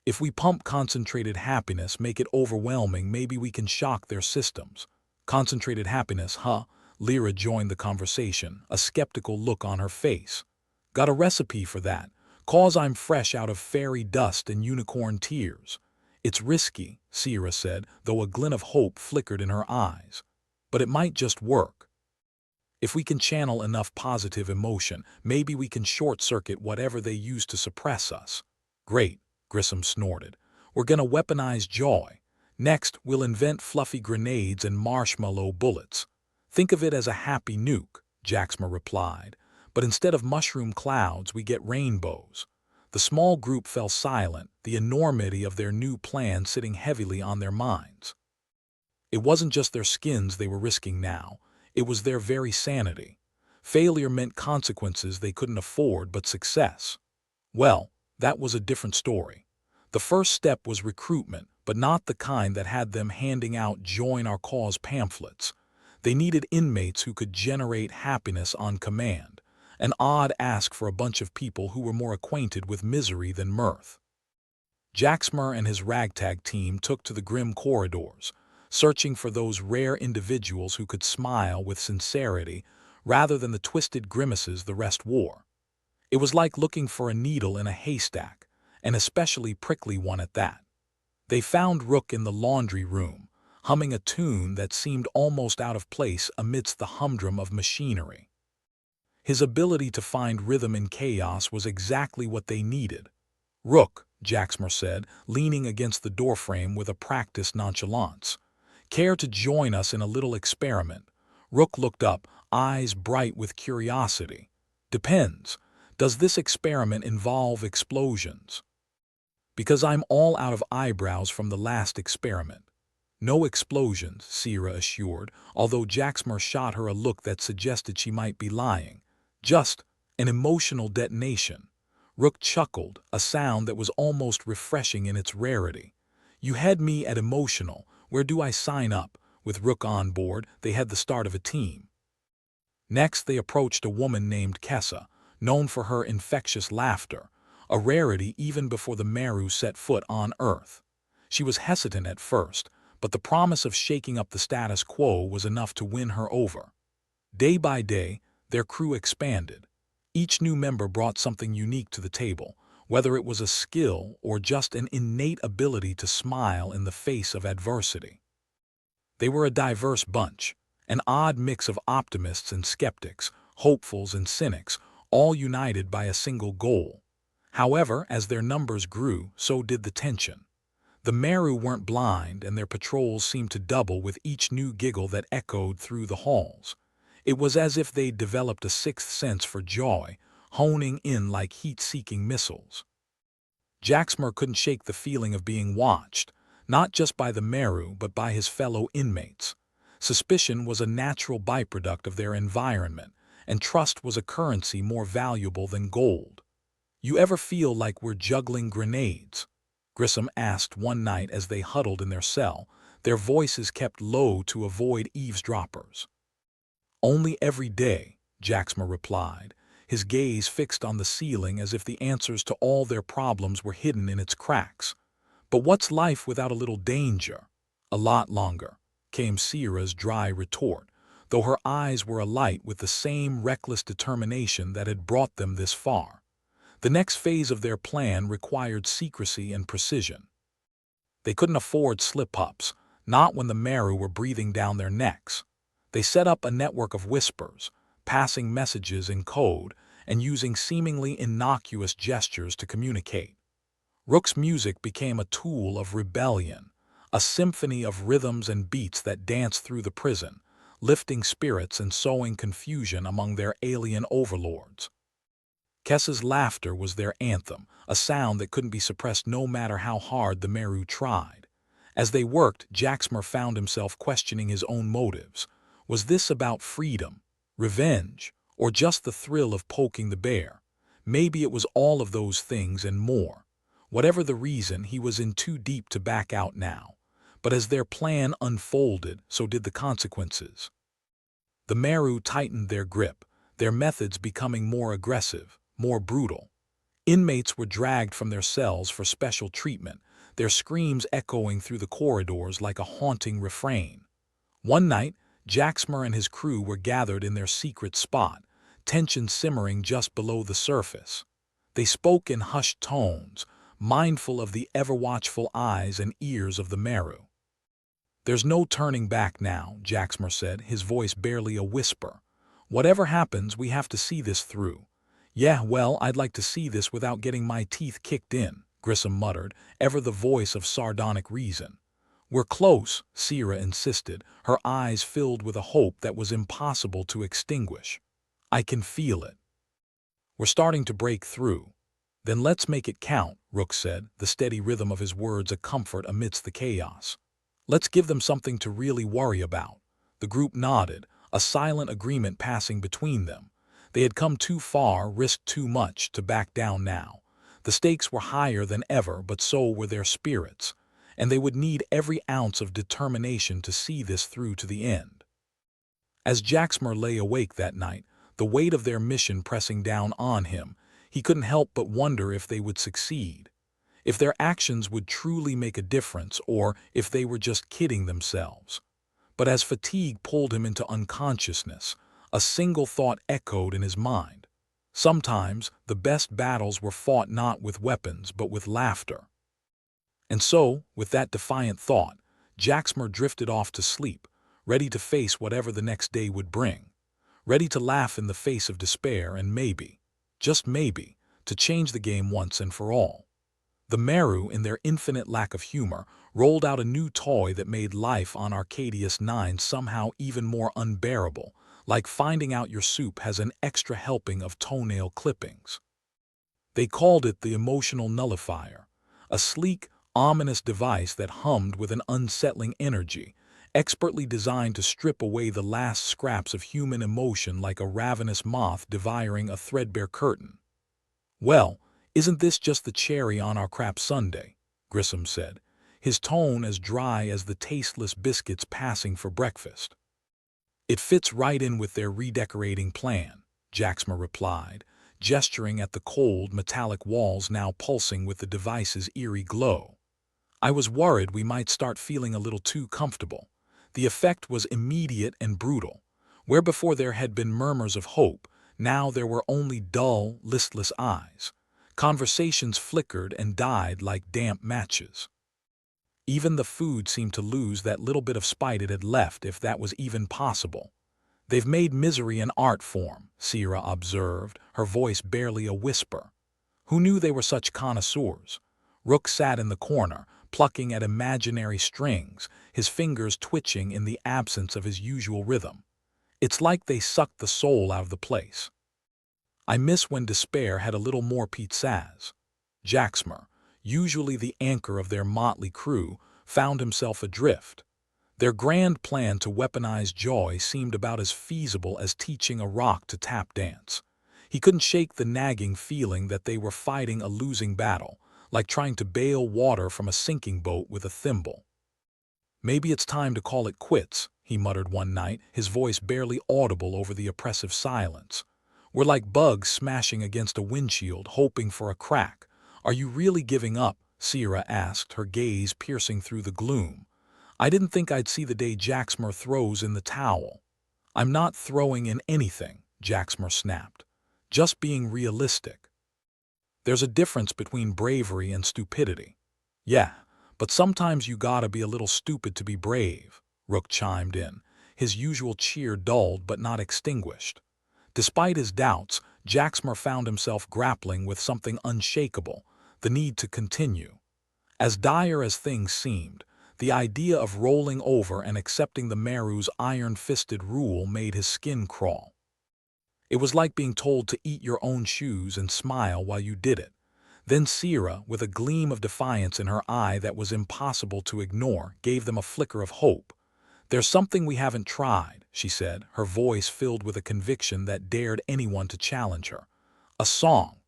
"If we pump concentrated happiness, make it overwhelming, maybe we can shock their systems." "Concentrated happiness, huh?" Lyra joined the conversation, a skeptical look on her face. "Got a recipe for that? 'Cause I'm fresh out of fairy dust and unicorn tears." "It's risky," Sierra said, though a glint of hope flickered in her eyes. "But it might just work. If we can channel enough positive emotion, maybe we can short-circuit whatever they use to suppress us." "Great," Grissom snorted. "We're gonna weaponize joy. Next, we'll invent fluffy grenades and marshmallow bullets." "Think of it as a happy nuke," Jaxmer replied. "But instead of mushroom clouds, we get rainbows." The small group fell silent, the enormity of their new plan sitting heavily on their minds. It wasn't just their skins they were risking now, it was their very sanity. Failure meant consequences they couldn't afford, but success, well, that was a different story. The first step was recruitment, but not the kind that had them handing out "Join Our Cause" pamphlets. They needed inmates who could generate happiness on command, an odd ask for a bunch of people who were more acquainted with misery than mirth. Jaxmer and his ragtag team took to the grim corridors, searching for those rare individuals who could smile with sincerity rather than the twisted grimaces the rest wore. It was like looking for a needle in a haystack, an especially prickly one at that. They found Rook in the laundry room, humming a tune that seemed almost out of place amidst the humdrum of machinery. His ability to find rhythm in chaos was exactly what they needed. "Rook," Jaxmer said, leaning against the doorframe with a practiced nonchalance. "Care to join us in a little experiment?" Rook looked up, eyes bright with curiosity. "Depends. Does this experiment involve explosions?" "Because I'm all out of eyebrows from the last experiment." "No explosions," Sierra assured, although Jaxmer shot her a look that suggested she might be lying. "Just an emotional detonation." Rook chuckled, a sound that was almost refreshing in its rarity. "You had me at emotional. Where do I sign up?" With Rook on board, they had the start of a team. Next, they approached a woman named Kessa, known for her infectious laughter, a rarity even before the Meru set foot on Earth. She was hesitant at first, but the promise of shaking up the status quo was enough to win her over. Day by day, their crew expanded. Each new member brought something unique to the table, whether it was a skill or just an innate ability to smile in the face of adversity. They were a diverse bunch, an odd mix of optimists and skeptics, hopefuls and cynics, all united by a single goal. However, as their numbers grew, so did the tension. The Meru weren't blind, and their patrols seemed to double with each new giggle that echoed through the halls. It was as if they'd developed a sixth sense for joy, honing in like heat-seeking missiles. Jaxmer couldn't shake the feeling of being watched, not just by the Meru but by his fellow inmates. Suspicion was a natural byproduct of their environment, and trust was a currency more valuable than gold. "You ever feel like we're juggling grenades?" Grissom asked one night as they huddled in their cell, their voices kept low to avoid eavesdroppers. "Only every day," Jaxmer replied, his gaze fixed on the ceiling as if the answers to all their problems were hidden in its cracks. But what's life without a little danger? A lot longer, came Sierra's dry retort, though her eyes were alight with the same reckless determination that had brought them this far. The next phase of their plan required secrecy and precision. They couldn't afford slip-ups, not when the Meru were breathing down their necks. They set up a network of whispers, passing messages in code and using seemingly innocuous gestures to communicate. Rook's music became a tool of rebellion, a symphony of rhythms and beats that danced through the prison, lifting spirits and sowing confusion among their alien overlords. Kessa's laughter was their anthem, a sound that couldn't be suppressed no matter how hard the Meru tried. As they worked, Jaxmer found himself questioning his own motives. Was this about freedom, revenge, or just the thrill of poking the bear? Maybe it was all of those things and more. Whatever the reason, he was in too deep to back out now. But as their plan unfolded, so did the consequences. The Meru tightened their grip, their methods becoming more aggressive, more brutal. Inmates were dragged from their cells for special treatment, their screams echoing through the corridors like a haunting refrain. One night, Jaxmer and his crew were gathered in their secret spot, tension simmering just below the surface. They spoke in hushed tones, mindful of the ever-watchful eyes and ears of the Meru. "There's no turning back now," Jaxmer said, his voice barely a whisper. "Whatever happens, we have to see this through." "Yeah, well, I'd like to see this without getting my teeth kicked in," Grissom muttered, ever the voice of sardonic reason. "We're close," Sierra insisted, her eyes filled with a hope that was impossible to extinguish. "I can feel it. We're starting to break through." "Then let's make it count," Rook said, the steady rhythm of his words a comfort amidst the chaos. "Let's give them something to really worry about." The group nodded, a silent agreement passing between them. They had come too far, risked too much, to back down now. The stakes were higher than ever, but so were their spirits, and they would need every ounce of determination to see this through to the end. As Jaxmer lay awake that night, the weight of their mission pressing down on him, he couldn't help but wonder if they would succeed, if their actions would truly make a difference, or if they were just kidding themselves. But as fatigue pulled him into unconsciousness, a single thought echoed in his mind. Sometimes the best battles were fought not with weapons but with laughter. And so, with that defiant thought, Jaxmer drifted off to sleep, ready to face whatever the next day would bring, ready to laugh in the face of despair and maybe, just maybe, to change the game once and for all. The Meru, in their infinite lack of humor, rolled out a new toy that made life on Arcadius 9 somehow even more unbearable, like finding out your soup has an extra helping of toenail clippings. They called it the Emotional Nullifier, a sleek, ominous device that hummed with an unsettling energy, expertly designed to strip away the last scraps of human emotion like a ravenous moth devouring a threadbare curtain. "Well, isn't this just the cherry on our crap sundae?" Grissom said, his tone as dry as the tasteless biscuits passing for breakfast. "It fits right in with their redecorating plan," Jaxmer replied, gesturing at the cold, metallic walls now pulsing with the device's eerie glow. "I was worried we might start feeling a little too comfortable." The effect was immediate and brutal. Where before there had been murmurs of hope, now there were only dull, listless eyes. Conversations flickered and died like damp matches. Even the food seemed to lose that little bit of spite it had left, if that was even possible. "They've made misery an art form," Sierra observed, her voice barely a whisper. "Who knew they were such connoisseurs?" Rook sat in the corner, plucking at imaginary strings, his fingers twitching in the absence of his usual rhythm. "It's like they sucked the soul out of the place. I miss when despair had a little more pizzazz." Jaxmer, usually the anchor of their motley crew, found himself adrift. Their grand plan to weaponize joy seemed about as feasible as teaching a rock to tap dance. He couldn't shake the nagging feeling that they were fighting a losing battle, like trying to bail water from a sinking boat with a thimble. "Maybe it's time to call it quits," he muttered one night, his voice barely audible over the oppressive silence. "We're like bugs smashing against a windshield, hoping for a crack. Are you really giving up?" Sierra asked, her gaze piercing through the gloom. "I didn't think I'd see the day Jaxmer throws in the towel." "I'm not throwing in anything," Jaxmer snapped. "Just being realistic. There's a difference between bravery and stupidity." "Yeah, but sometimes you gotta be a little stupid to be brave," Rook chimed in, his usual cheer dulled but not extinguished. Despite his doubts, Jaxmer found himself grappling with something unshakable, the need to continue. As dire as things seemed, the idea of rolling over and accepting the Meru's iron-fisted rule made his skin crawl. It was like being told to eat your own shoes and smile while you did it. Then Sierra, with a gleam of defiance in her eye that was impossible to ignore, gave them a flicker of hope. "There's something we haven't tried," she said, her voice filled with a conviction that dared anyone to challenge her. "A song."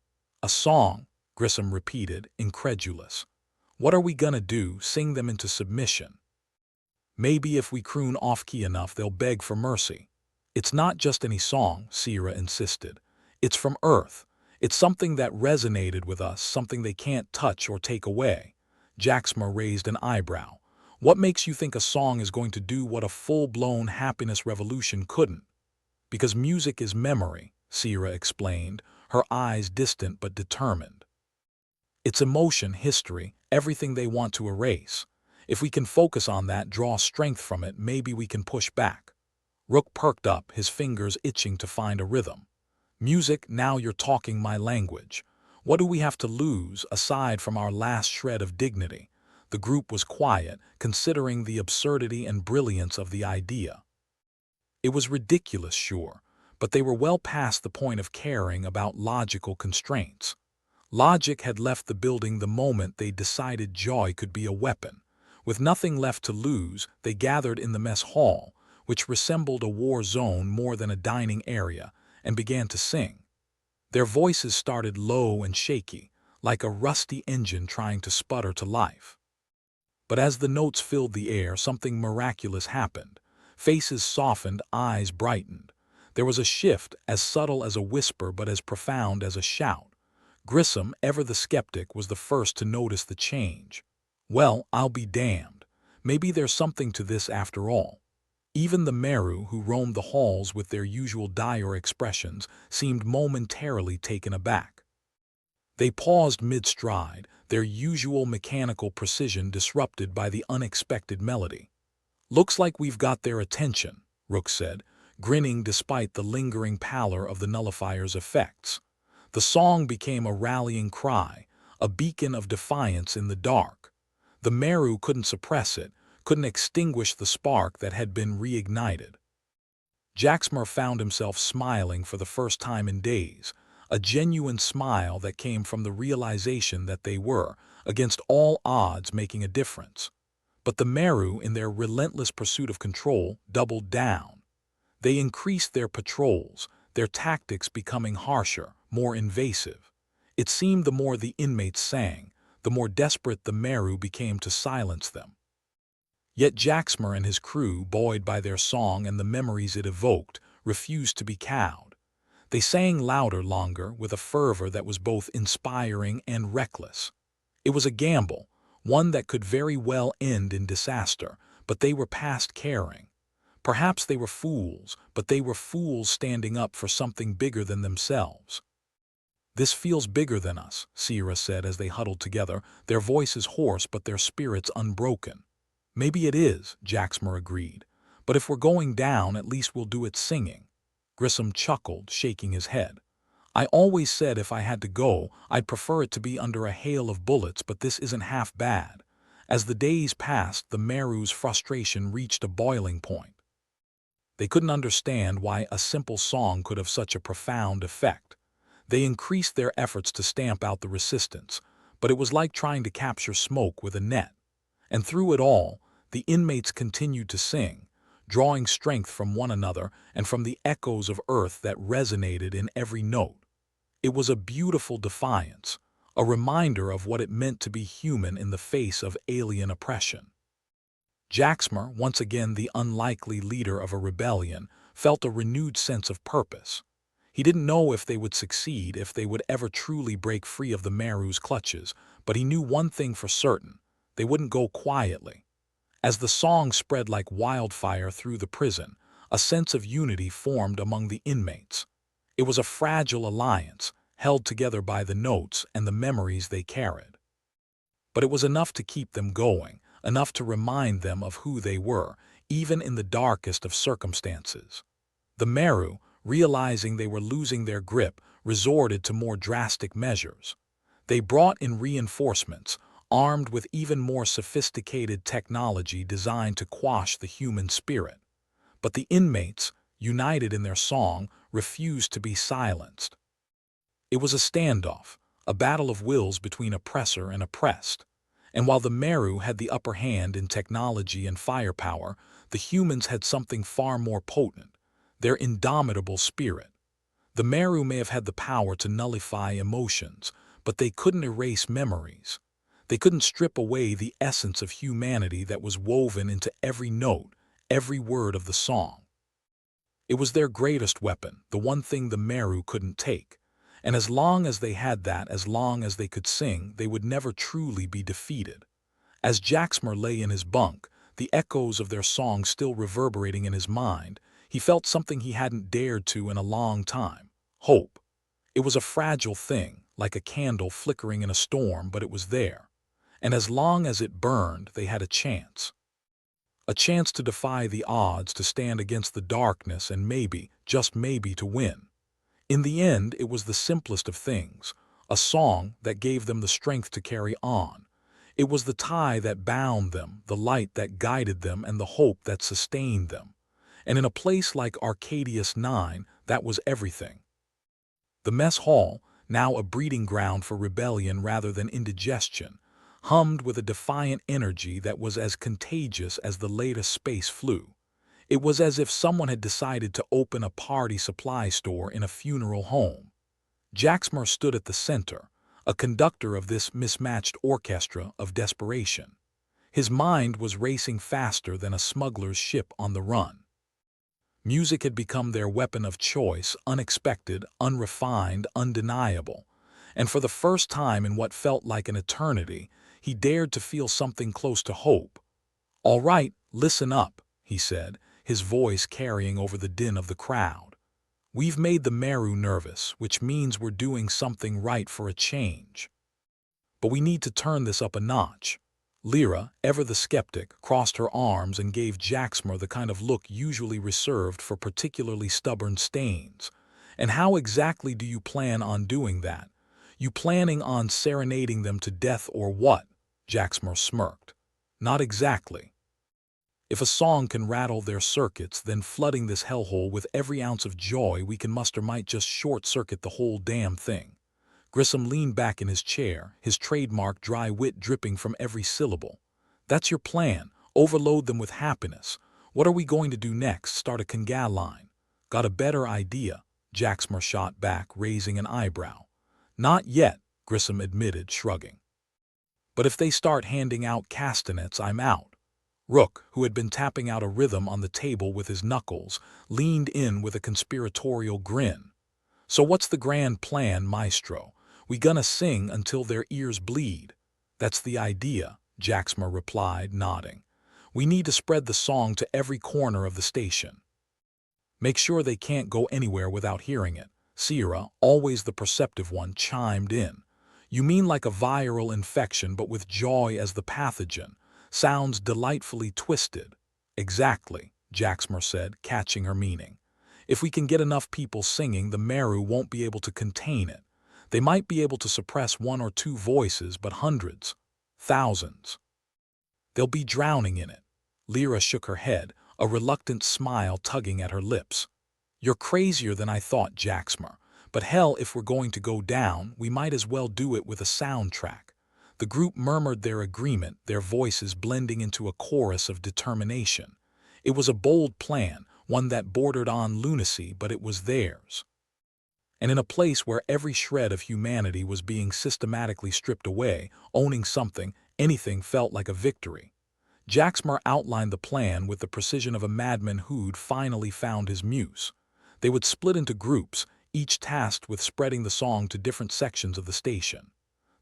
"A song," Grissom repeated, incredulous. "What are we gonna do, sing them into submission?" "Maybe if we croon off-key enough they'll beg for mercy." "It's not just any song," Sierra insisted. "It's from Earth. It's something that resonated with us, something they can't touch or take away." Jaxmer raised an eyebrow. "What makes you think a song is going to do what a full-blown happiness revolution couldn't?" "Because music is memory," Sierra explained, her eyes distant but determined. "It's emotion, history, everything they want to erase. If we can focus on that, draw strength from it, maybe we can push back." Rook perked up, his fingers itching to find a rhythm. "Music, now you're talking my language. What do we have to lose, aside from our last shred of dignity?" The group was quiet, considering the absurdity and brilliance of the idea. It was ridiculous, sure, but they were well past the point of caring about logical constraints. Logic had left the building the moment they decided joy could be a weapon. With nothing left to lose, they gathered in the mess hall, which resembled a war zone more than a dining area, and began to sing. Their voices started low and shaky, like a rusty engine trying to sputter to life. But as the notes filled the air, something miraculous happened. Faces softened, eyes brightened. There was a shift, as subtle as a whisper but as profound as a shout. Grissom, ever the skeptic, was the first to notice the change. "Well, I'll be damned. Maybe there's something to this after all." Even the Meru, who roamed the halls with their usual dire expressions, seemed momentarily taken aback. They paused mid-stride, their usual mechanical precision disrupted by the unexpected melody. "Looks like we've got their attention," Rook said, grinning despite the lingering pallor of the nullifier's effects. The song became a rallying cry, a beacon of defiance in the dark. The Meru couldn't suppress it, couldn't extinguish the spark that had been reignited. Jaxmer found himself smiling for the first time in days, a genuine smile that came from the realization that they were, against all odds, making a difference. But the Meru, in their relentless pursuit of control, doubled down. They increased their patrols, their tactics becoming harsher, more invasive. It seemed the more the inmates sang, the more desperate the Meru became to silence them. Yet Jaxmer and his crew, buoyed by their song and the memories it evoked, refused to be cowed. They sang louder, longer, with a fervor that was both inspiring and reckless. It was a gamble, one that could very well end in disaster, but they were past caring. Perhaps they were fools, but they were fools standing up for something bigger than themselves. "This feels bigger than us," Sierra said as they huddled together, their voices hoarse but their spirits unbroken. "Maybe it is," Jaxmer agreed. "But if we're going down, at least we'll do it singing." Grissom chuckled, shaking his head. "I always said if I had to go, I'd prefer it to be under a hail of bullets, but this isn't half bad." As the days passed, the Meru's frustration reached a boiling point. They couldn't understand why a simple song could have such a profound effect. They increased their efforts to stamp out the resistance, but it was like trying to capture smoke with a net. And through it all, the inmates continued to sing, drawing strength from one another and from the echoes of Earth that resonated in every note. It was a beautiful defiance, a reminder of what it meant to be human in the face of alien oppression. Jaxmer, once again the unlikely leader of a rebellion, felt a renewed sense of purpose. He didn't know if they would succeed, if they would ever truly break free of the Meru's clutches, but he knew one thing for certain: they wouldn't go quietly. As the song spread like wildfire through the prison, a sense of unity formed among the inmates. It was a fragile alliance, held together by the notes and the memories they carried. But it was enough to keep them going, enough to remind them of who they were, even in the darkest of circumstances. The Meru, realizing they were losing their grip, resorted to more drastic measures. They brought in reinforcements, armed with even more sophisticated technology designed to quash the human spirit. But the inmates, united in their song, refused to be silenced. It was a standoff, a battle of wills between oppressor and oppressed. And while the Meru had the upper hand in technology and firepower, the humans had something far more potent: their indomitable spirit. The Meru may have had the power to nullify emotions, but they couldn't erase memories. They couldn't strip away the essence of humanity that was woven into every note, every word of the song. It was their greatest weapon, the one thing the Meru couldn't take. And as long as they had that, as long as they could sing, they would never truly be defeated. As Jaxmer lay in his bunk, the echoes of their song still reverberating in his mind, he felt something he hadn't dared to in a long time: hope. It was a fragile thing, like a candle flickering in a storm, but it was there. And as long as it burned, they had a chance. A chance to defy the odds, to stand against the darkness, and maybe, just maybe, to win. In the end, it was the simplest of things, a song that gave them the strength to carry on. It was the tie that bound them, the light that guided them, and the hope that sustained them. And in a place like Arcadius 9, that was everything. The mess hall, now a breeding ground for rebellion rather than indigestion, hummed with a defiant energy that was as contagious as the latest space flu. It was as if someone had decided to open a party supply store in a funeral home. Jaxmer stood at the center, a conductor of this mismatched orchestra of desperation. His mind was racing faster than a smuggler's ship on the run. Music had become their weapon of choice, unexpected, unrefined, undeniable. And for the first time in what felt like an eternity, he dared to feel something close to hope. "All right, listen up," he said, his voice carrying over the din of the crowd. "We've made the Meru nervous, which means we're doing something right for a change. But we need to turn this up a notch." Lyra, ever the skeptic, crossed her arms and gave Jaxmer the kind of look usually reserved for particularly stubborn stains. "And how exactly do you plan on doing that? You planning on serenading them to death or what?" Jaxmer smirked. "Not exactly. If a song can rattle their circuits, then flooding this hellhole with every ounce of joy we can muster might just short-circuit the whole damn thing." Grissom leaned back in his chair, his trademark dry wit dripping from every syllable. "That's your plan, overload them with happiness. What are we going to do next, start a Kangal line?" "Got a better idea," Jaxmer shot back, raising an eyebrow. "Not yet," Grissom admitted, shrugging. "But if they start handing out castanets, I'm out." Rook, who had been tapping out a rhythm on the table with his knuckles, leaned in with a conspiratorial grin. "So what's the grand plan, maestro? We gonna sing until their ears bleed?" "That's the idea," Jaxmer replied, nodding. "We need to spread the song to every corner of the station. Make sure they can't go anywhere without hearing it." Sierra, always the perceptive one, chimed in. "You mean like a viral infection, but with joy as the pathogen? Sounds delightfully twisted." "Exactly," Jaxmer said, catching her meaning. "If we can get enough people singing, the Meru won't be able to contain it. They might be able to suppress one or two voices, but hundreds, thousands. They'll be drowning in it." Lyra shook her head, a reluctant smile tugging at her lips. "You're crazier than I thought, Jaxmer. But hell, if we're going to go down, we might as well do it with a soundtrack." The group murmured their agreement, their voices blending into a chorus of determination. It was a bold plan, one that bordered on lunacy, but it was theirs. And in a place where every shred of humanity was being systematically stripped away, owning something, anything felt like a victory. Jaxmer outlined the plan with the precision of a madman who'd finally found his muse. They would split into groups, each tasked with spreading the song to different sections of the station.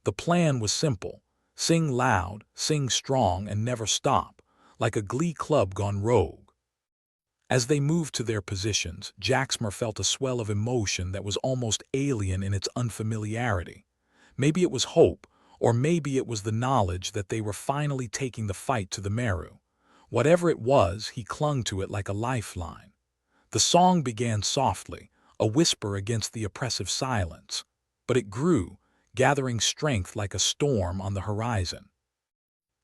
The plan was simple: sing loud, sing strong, and never stop, like a glee club gone rogue. As they moved to their positions, Jaxmer felt a swell of emotion that was almost alien in its unfamiliarity. Maybe it was hope, or maybe it was the knowledge that they were finally taking the fight to the Meru. Whatever it was, he clung to it like a lifeline. The song began softly, a whisper against the oppressive silence, but it grew, gathering strength like a storm on the horizon.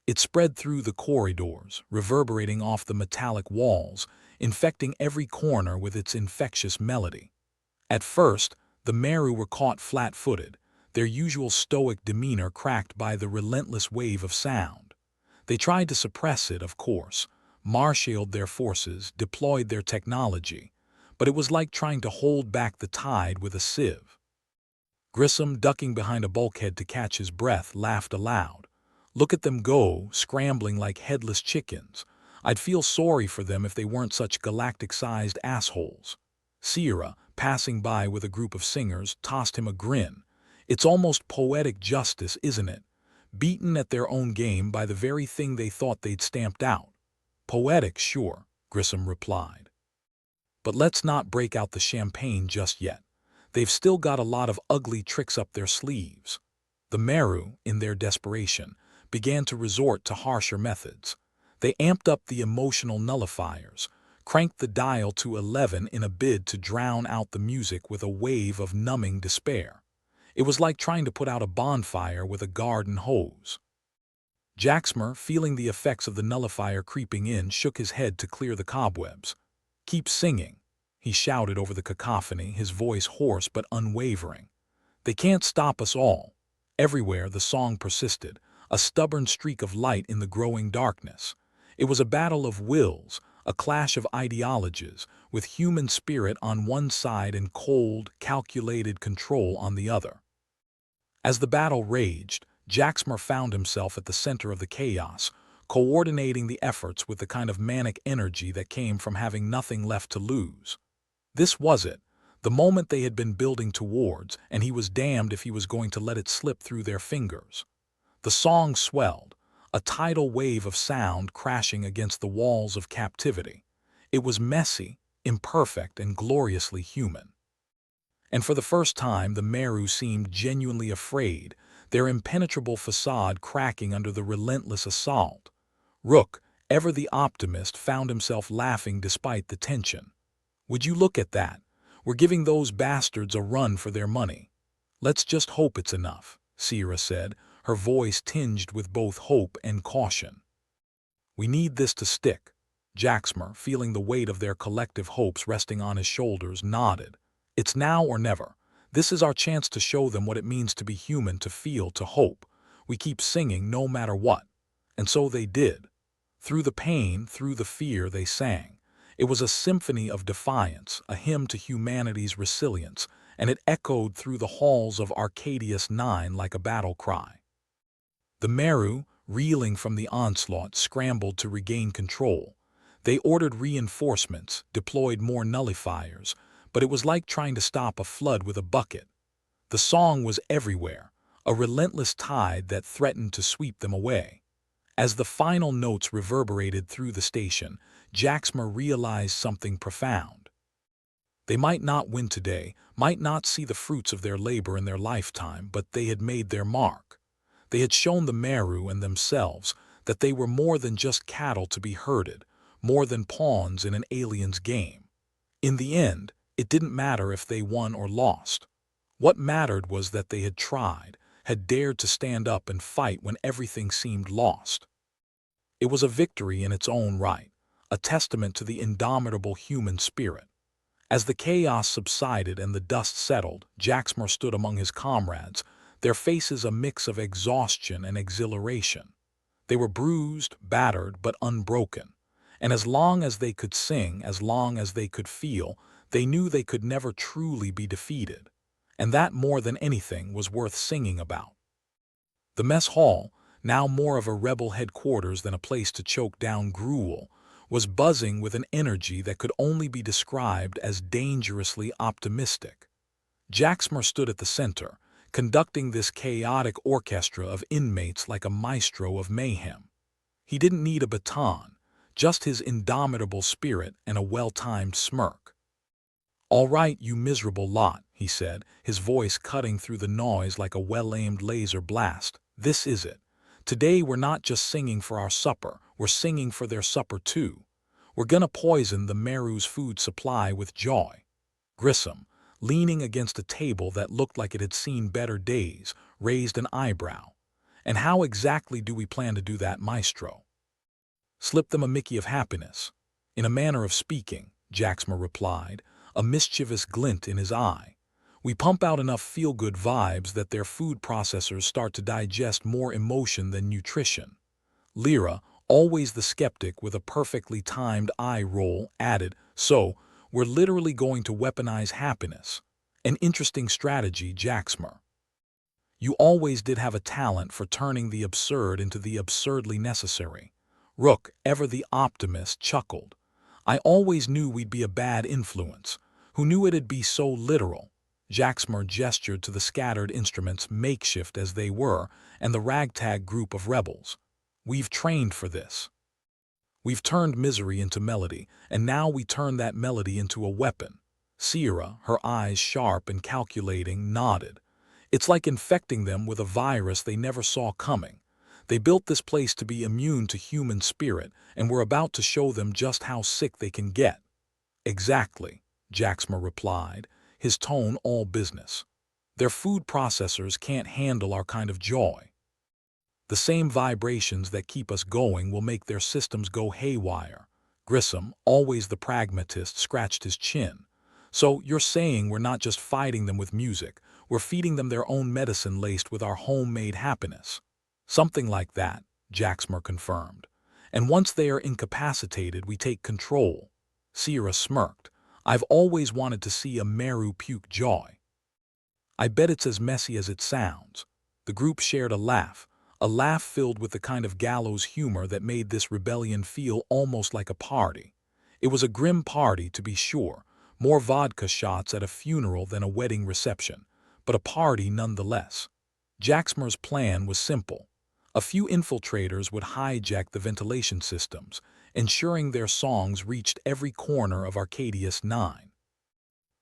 It spread through the corridors, reverberating off the metallic walls, infecting every corner with its infectious melody. At first, the Meru were caught flat-footed, their usual stoic demeanor cracked by the relentless wave of sound. They tried to suppress it, of course, marshaled their forces, deployed their technology, but it was like trying to hold back the tide with a sieve. Grissom, ducking behind a bulkhead to catch his breath, laughed aloud. Look at them go, scrambling like headless chickens. I'd feel sorry for them if they weren't such galactic-sized assholes. Sierra, passing by with a group of singers, tossed him a grin. It's almost poetic justice, isn't it? Beaten at their own game by the very thing they thought they'd stamped out. Poetic, sure, Grissom replied. But let's not break out the champagne just yet. They've still got a lot of ugly tricks up their sleeves. The Meru, in their desperation, began to resort to harsher methods. They amped up the emotional nullifiers, cranked the dial to 11 in a bid to drown out the music with a wave of numbing despair. It was like trying to put out a bonfire with a garden hose. Jaxmer, feeling the effects of the nullifier creeping in, shook his head to clear the cobwebs. "Keep singing," he shouted over the cacophony, his voice hoarse but unwavering. "They can't stop us all." Everywhere the song persisted, a stubborn streak of light in the growing darkness. It was a battle of wills, a clash of ideologies, with human spirit on one side and cold, calculated control on the other. As the battle raged, Jaxmer found himself at the center of the chaos, coordinating the efforts with the kind of manic energy that came from having nothing left to lose. This was it, the moment they had been building towards, and he was damned if he was going to let it slip through their fingers. The song swelled, a tidal wave of sound crashing against the walls of captivity. It was messy, imperfect, and gloriously human. And for the first time, the Meru seemed genuinely afraid, their impenetrable facade cracking under the relentless assault. Rook, ever the optimist, found himself laughing despite the tension. "Would you look at that? We're giving those bastards a run for their money." "Let's just hope it's enough," Sierra said, her voice tinged with both hope and caution. "We need this to stick." Jaxmer, feeling the weight of their collective hopes resting on his shoulders, nodded. "It's now or never. This is our chance to show them what it means to be human, to feel, to hope. We keep singing no matter what." And so they did. Through the pain, through the fear, they sang. It was a symphony of defiance, a hymn to humanity's resilience, and it echoed through the halls of Arcadius 9 like a battle cry. The Meru, reeling from the onslaught, scrambled to regain control. They ordered reinforcements, deployed more nullifiers, but it was like trying to stop a flood with a bucket. The song was everywhere, a relentless tide that threatened to sweep them away. As the final notes reverberated through the station, Jaxmer realized something profound. They might not win today, might not see the fruits of their labor in their lifetime, but they had made their mark. They had shown the Meru and themselves that they were more than just cattle to be herded, more than pawns in an alien's game. In the end, it didn't matter if they won or lost. What mattered was that they had tried, had dared to stand up and fight when everything seemed lost. It was a victory in its own right, a testament to the indomitable human spirit. As the chaos subsided and the dust settled, Jaxmer stood among his comrades, their faces a mix of exhaustion and exhilaration. They were bruised, battered, but unbroken. And as long as they could sing, as long as they could feel, they knew they could never truly be defeated. And that, more than anything, was worth singing about. The mess hall, now more of a rebel headquarters than a place to choke down gruel, was buzzing with an energy that could only be described as dangerously optimistic. Jaxmer stood at the center, conducting this chaotic orchestra of inmates like a maestro of mayhem. He didn't need a baton, just his indomitable spirit and a well-timed smirk. "All right, you miserable lot," he said, his voice cutting through the noise like a well-aimed laser blast. "This is it. Today we're not just singing for our supper, we're singing for their supper too. We're gonna poison the Meru's food supply with joy." Grissom, leaning against a table that looked like it had seen better days, raised an eyebrow. "And how exactly do we plan to do that, Maestro?" "Slip them a Mickey of happiness." "In a manner of speaking," Jaxmer replied, a mischievous glint in his eye. "We pump out enough feel-good vibes that their food processors start to digest more emotion than nutrition." Lyra, always the skeptic with a perfectly timed eye roll, added, "So, we're literally going to weaponize happiness. An interesting strategy, Jaxmer. You always did have a talent for turning the absurd into the absurdly necessary." Rook, ever the optimist, chuckled. "I always knew we'd be a bad influence. Who knew it'd be so literal?" Jaxmer gestured to the scattered instruments, makeshift as they were, and the ragtag group of rebels. "We've trained for this. We've turned misery into melody, and now we turn that melody into a weapon." Sierra, her eyes sharp and calculating, nodded. "It's like infecting them with a virus they never saw coming. They built this place to be immune to human spirit, and we're about to show them just how sick they can get." "Exactly," Jaxmer replied, his tone all business. "Their food processors can't handle our kind of joy. The same vibrations that keep us going will make their systems go haywire." Grissom, always the pragmatist, scratched his chin. "So you're saying we're not just fighting them with music, we're feeding them their own medicine laced with our homemade happiness?" "Something like that," Jaxmer confirmed. "And once they are incapacitated, we take control." Sierra smirked. "I've always wanted to see a Meru puke joy." "I bet it's as messy as it sounds." The group shared a laugh filled with the kind of gallows humor that made this rebellion feel almost like a party. It was a grim party, to be sure, more vodka shots at a funeral than a wedding reception, but a party nonetheless. Jaxmer's plan was simple. A few infiltrators would hijack the ventilation systems, ensuring their songs reached every corner of Arcadius 9.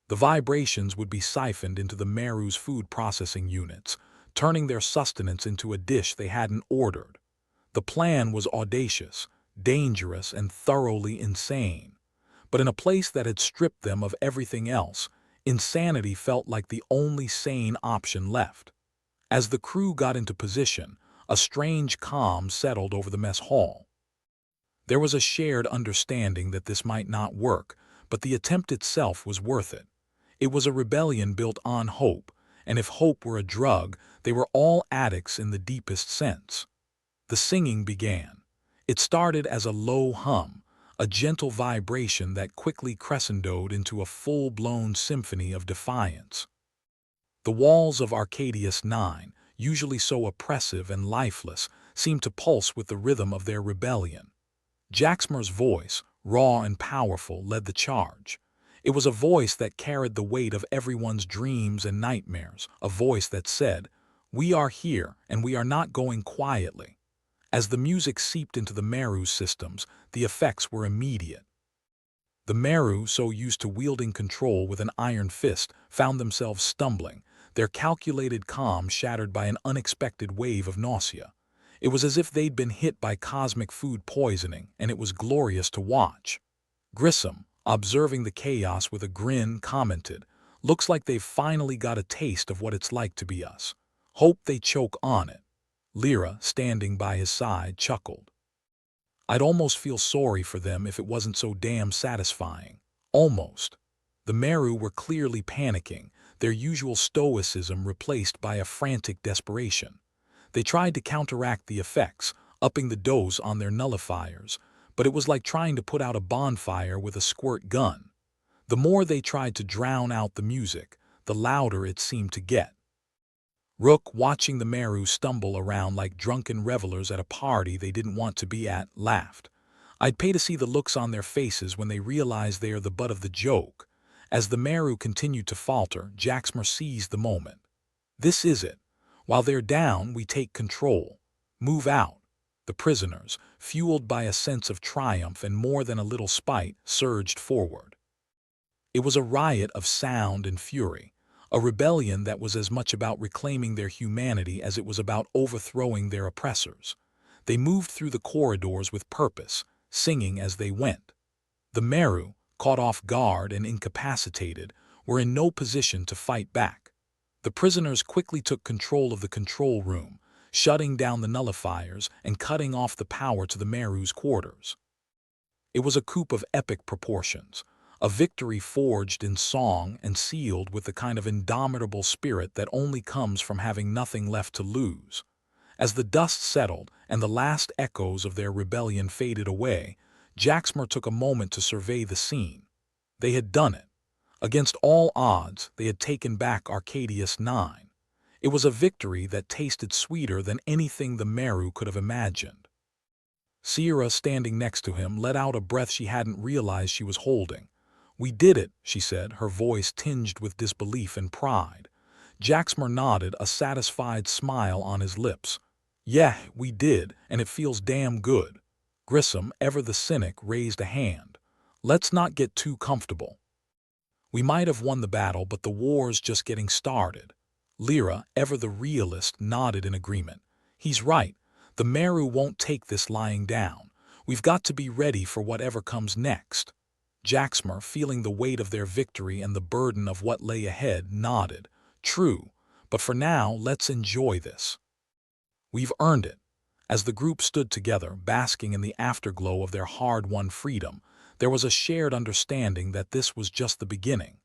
The vibrations would be siphoned into the Meru's food processing units, turning their sustenance into a dish they hadn't ordered. The plan was audacious, dangerous, and thoroughly insane. But in a place that had stripped them of everything else, insanity felt like the only sane option left. As the crew got into position, a strange calm settled over the mess hall. There was a shared understanding that this might not work, but the attempt itself was worth it. It was a rebellion built on hope, and if hope were a drug, they were all addicts in the deepest sense. The singing began. It started as a low hum, a gentle vibration that quickly crescendoed into a full-blown symphony of defiance. The walls of Arcadius 9, usually so oppressive and lifeless, seemed to pulse with the rhythm of their rebellion. Jaxmer's voice, raw and powerful, led the charge. It was a voice that carried the weight of everyone's dreams and nightmares, a voice that said, "We are here, and we are not going quietly." As the music seeped into the Meru's systems, the effects were immediate. The Meru, so used to wielding control with an iron fist, found themselves stumbling, their calculated calm shattered by an unexpected wave of nausea. It was as if they'd been hit by cosmic food poisoning, and it was glorious to watch. Grissom, observing the chaos with a grin, commented, "Looks like they've finally got a taste of what it's like to be us. Hope they choke on it." Lyra, standing by his side, chuckled. "I'd almost feel sorry for them if it wasn't so damn satisfying." Almost. The Meru were clearly panicking, their usual stoicism replaced by a frantic desperation. They tried to counteract the effects, upping the dose on their nullifiers, but it was like trying to put out a bonfire with a squirt gun. The more they tried to drown out the music, the louder it seemed to get. Rook, watching the Meru stumble around like drunken revelers at a party they didn't want to be at, laughed. "I'd pay to see the looks on their faces when they realize they are the butt of the joke. As the Meru continued to falter, Jaxmer seized the moment. This is it. While they're down, we take control. Move out. The prisoners, fueled by a sense of triumph and more than a little spite, surged forward. It was a riot of sound and fury, a rebellion that was as much about reclaiming their humanity as it was about overthrowing their oppressors. They moved through the corridors with purpose, singing as they went. The Meru, caught off guard and incapacitated, were in no position to fight back. The prisoners quickly took control of the control room, shutting down the nullifiers and cutting off the power to the Meru's quarters. It was a coup of epic proportions, a victory forged in song and sealed with the kind of indomitable spirit that only comes from having nothing left to lose. As the dust settled and the last echoes of their rebellion faded away, Jaxmer took a moment to survey the scene. They had done it. Against all odds, they had taken back Arcadius 9. It was a victory that tasted sweeter than anything the Meru could have imagined. Sierra, standing next to him, let out a breath she hadn't realized she was holding. "We did it," she said, her voice tinged with disbelief and pride. Jaxmer nodded, a satisfied smile on his lips. "Yeah, we did, and it feels damn good." Grissom, ever the cynic, raised a hand. "Let's not get too comfortable. We might have won the battle, but the war's just getting started." Lyra, ever the realist, nodded in agreement. "He's right. The Meru won't take this lying down. We've got to be ready for whatever comes next." Jaxmer, feeling the weight of their victory and the burden of what lay ahead, nodded. "True, but for now, let's enjoy this. We've earned it." As the group stood together, basking in the afterglow of their hard-won freedom, there was a shared understanding that this was just the beginning.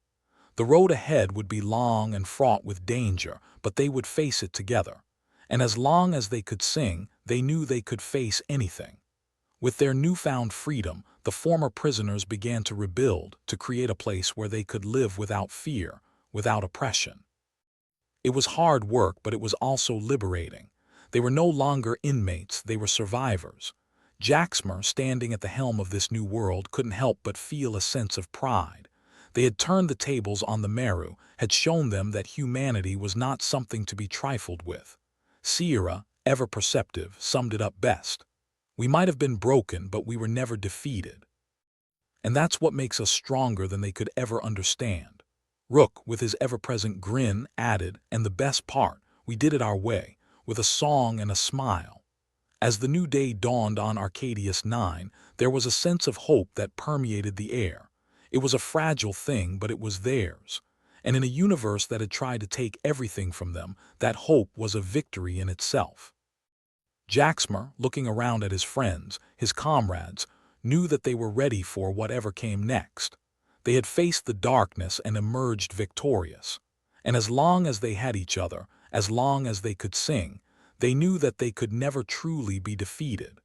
The road ahead would be long and fraught with danger, but they would face it together. And as long as they could sing, they knew they could face anything. With their newfound freedom, the former prisoners began to rebuild, to create a place where they could live without fear, without oppression. It was hard work, but it was also liberating. They were no longer inmates, they were survivors. Jaxmer, standing at the helm of this new world, couldn't help but feel a sense of pride. They had turned the tables on the Meru, had shown them that humanity was not something to be trifled with. Sierra, ever perceptive, summed it up best. "We might have been broken, but we were never defeated. And that's what makes us stronger than they could ever understand." Rook, with his ever-present grin, added, "And the best part, we did it our way, with a song and a smile." As the new day dawned on Arcadius 9, there was a sense of hope that permeated the air. It was a fragile thing, but it was theirs. And in a universe that had tried to take everything from them, that hope was a victory in itself. Jaxmer, looking around at his friends, his comrades, knew that they were ready for whatever came next. They had faced the darkness and emerged victorious. And as long as they had each other, as long as they could sing, they knew that they could never truly be defeated.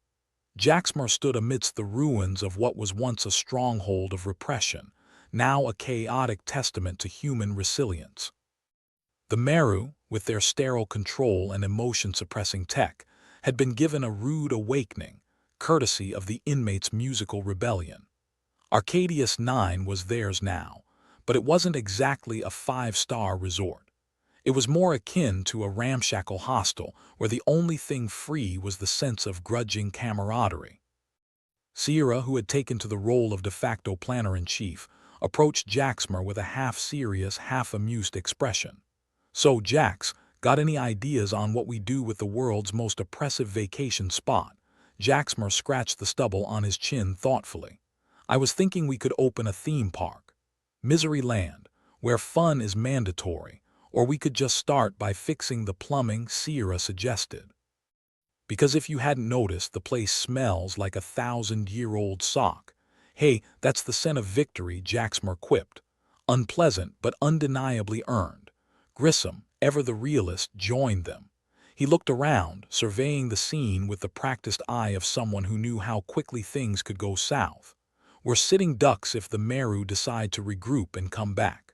Jaxmer stood amidst the ruins of what was once a stronghold of repression, now a chaotic testament to human resilience. The Meru, with their sterile control and emotion-suppressing tech, had been given a rude awakening, courtesy of the inmates' musical rebellion. Arcadius 9 was theirs now, but it wasn't exactly a five-star resort. It was more akin to a ramshackle hostel where the only thing free was the sense of grudging camaraderie. Sierra, who had taken to the role of de facto planner-in-chief, approached Jaxmer with a half-serious, half-amused expression. "So, Jax, got any ideas on what we do with the world's most oppressive vacation spot?" Jaxmer scratched the stubble on his chin thoughtfully. "I was thinking we could open a theme park. Misery Land, where fun is mandatory. Or we could just start by fixing the plumbing," Sierra suggested. "Because if you hadn't noticed, the place smells like a 1,000-year-old sock." "Hey, that's the scent of victory," Jaxmer quipped. "Unpleasant, but undeniably earned." Grissom, ever the realist, joined them. He looked around, surveying the scene with the practiced eye of someone who knew how quickly things could go south. "We're sitting ducks if the Meru decide to regroup and come back.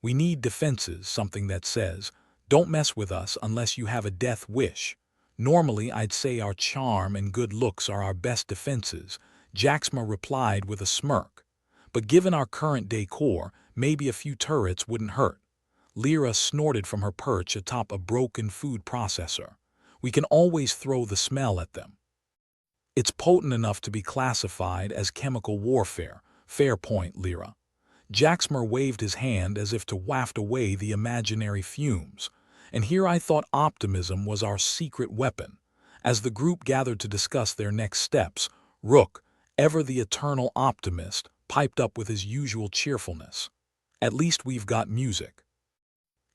We need defenses, something that says, 'Don't mess with us unless you have a death wish.' Normally, I'd say our charm and good looks are our best defenses," Jaxmer replied with a smirk. "But given our current decor, Maybe a few turrets wouldn't hurt. Lyra snorted from her perch atop a broken food processor. We can always throw the smell at them. It's potent enough to be classified as chemical warfare. Fair point, Lyra. Jaxmer waved his hand as if to waft away the imaginary fumes. And here I thought optimism was our secret weapon. As the group gathered to discuss their next steps, Rook, ever the eternal optimist, piped up with his usual cheerfulness. At least we've got music.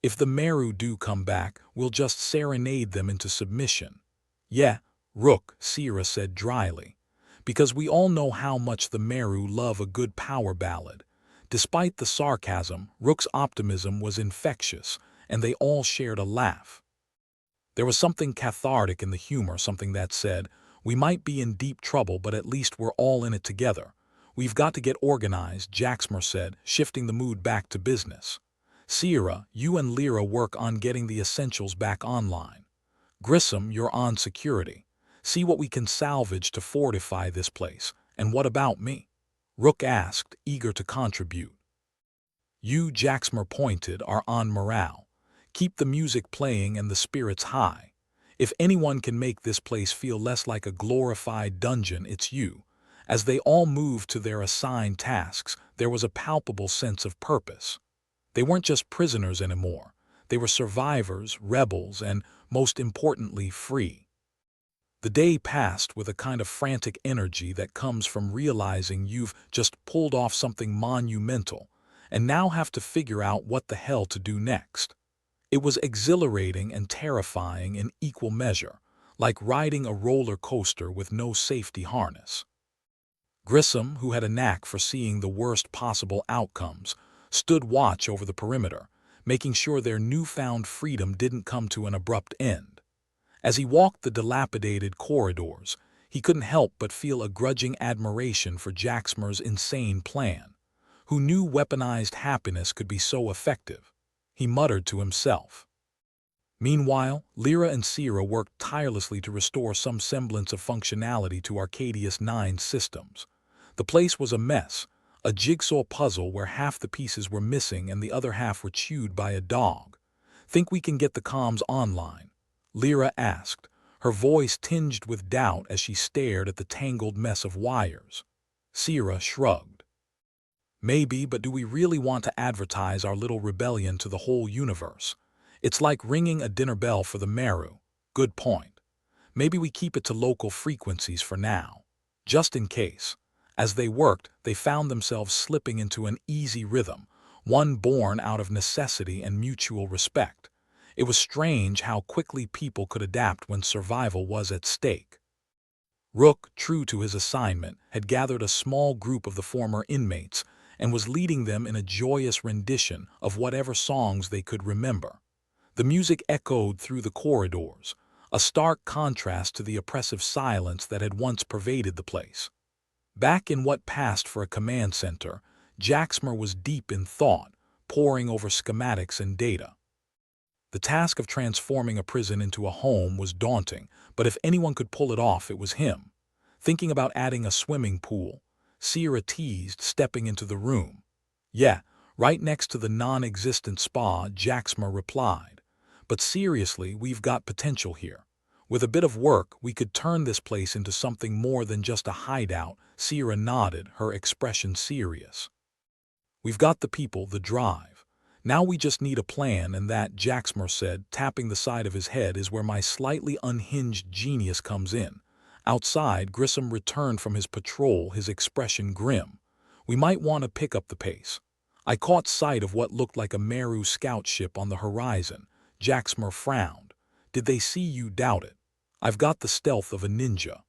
If the Meru do come back, we'll just serenade them into submission. Yeah, Rook, Sierra said dryly. Because we all know how much the Meru love a good power ballad. Despite the sarcasm, Rook's optimism was infectious, and they all shared a laugh. There was something cathartic in the humor, something that said, we might be in deep trouble, but at least we're all in it together. We've got to get organized, Jaxmer said, shifting the mood back to business. Sierra, you and Lyra work on getting the essentials back online. Grissom, you're on security. See what we can salvage to fortify this place. And what about me? Rook asked, eager to contribute. You, Jaxmer pointed, are on morale. Keep the music playing and the spirits high. If anyone can make this place feel less like a glorified dungeon, it's you. As they all moved to their assigned tasks, there was a palpable sense of purpose. They weren't just prisoners anymore. They were survivors, rebels, and, most importantly, free. The day passed with a kind of frantic energy that comes from realizing you've just pulled off something monumental, and now have to figure out what the hell to do next. It was exhilarating and terrifying in equal measure, like riding a roller coaster with no safety harness. Grissom, who had a knack for seeing the worst possible outcomes, stood watch over the perimeter, making sure their newfound freedom didn't come to an abrupt end. As he walked the dilapidated corridors, he couldn't help but feel a grudging admiration for Jaxmer's insane plan. Who knew weaponized happiness could be so effective? He muttered to himself. Meanwhile, Lyra and Sierra worked tirelessly to restore some semblance of functionality to Arcadius 9's systems. The place was a mess, a jigsaw puzzle where half the pieces were missing and the other half were chewed by a dog. Think we can get the comms online? Lyra asked, her voice tinged with doubt as she stared at the tangled mess of wires. Sierra shrugged. Maybe, but do we really want to advertise our little rebellion to the whole universe? It's like ringing a dinner bell for the Meru. Good point. Maybe we keep it to local frequencies for now. Just in case. As they worked, they found themselves slipping into an easy rhythm, one born out of necessity and mutual respect. It was strange how quickly people could adapt when survival was at stake. Rook, true to his assignment, had gathered a small group of the former inmates and was leading them in a joyous rendition of whatever songs they could remember. The music echoed through the corridors, a stark contrast to the oppressive silence that had once pervaded the place. Back in what passed for a command center, Jaxmer was deep in thought, poring over schematics and data. The task of transforming a prison into a home was daunting, but if anyone could pull it off, it was him. Thinking about adding a swimming pool, Sierra teased, stepping into the room. Yeah, right next to the non-existent spa, Jaxmer replied. But seriously, we've got potential here. With a bit of work, we could turn this place into something more than just a hideout. Sierra nodded, her expression serious. We've got the people, the drive. Now we just need a plan, and that, Jaxmer said, tapping the side of his head, is where my slightly unhinged genius comes in. Outside, Grissom returned from his patrol, his expression grim. We might want to pick up the pace. I caught sight of what looked like a Meru scout ship on the horizon. Jaxmer frowned. Did they see you? Doubt it. I've got the stealth of a ninja.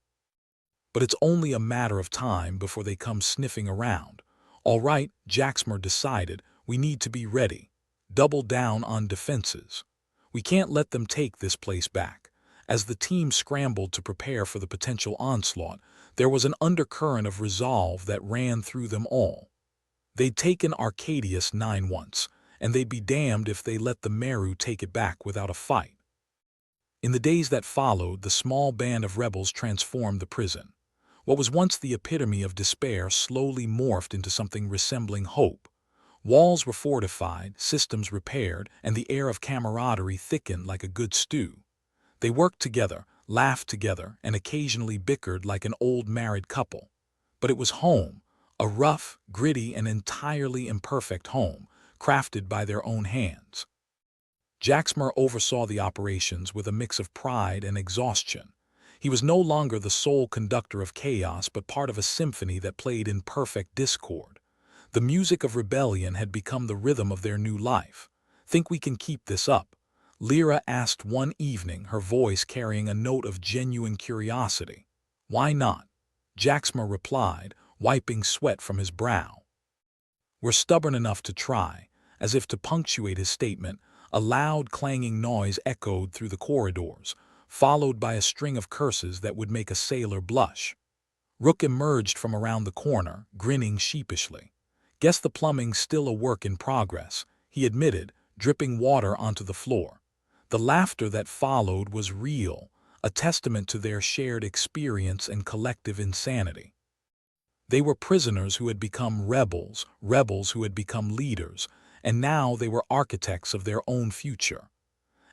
But it's only a matter of time before they come sniffing around. All right, Jaxmer decided, we need to be ready. Double down on defenses. We can't let them take this place back. As the team scrambled to prepare for the potential onslaught, there was an undercurrent of resolve that ran through them all. They'd taken Arcadius 9 once, and they'd be damned if they let the Meru take it back without a fight. In the days that followed, the small band of rebels transformed the prison. What was once the epitome of despair slowly morphed into something resembling hope. Walls were fortified, systems repaired, and the air of camaraderie thickened like a good stew. They worked together, laughed together, and occasionally bickered like an old married couple. But it was home, a rough, gritty, and entirely imperfect home, crafted by their own hands. Jaxmer oversaw the operations with a mix of pride and exhaustion. He was no longer the sole conductor of chaos but part of a symphony that played in perfect discord. The music of rebellion had become the rhythm of their new life. "Think we can keep this up?" Lyra asked one evening, her voice carrying a note of genuine curiosity. "Why not?" Jaxmer replied, wiping sweat from his brow. "We're stubborn enough to try." As if to punctuate his statement, a loud clanging noise echoed through the corridors, followed by a string of curses that would make a sailor blush. Rook emerged from around the corner, grinning sheepishly. "Guess the plumbing's still a work in progress," he admitted, dripping water onto the floor. The laughter that followed was real, a testament to their shared experience and collective insanity. They were prisoners who had become rebels, rebels who had become leaders, and now they were architects of their own future.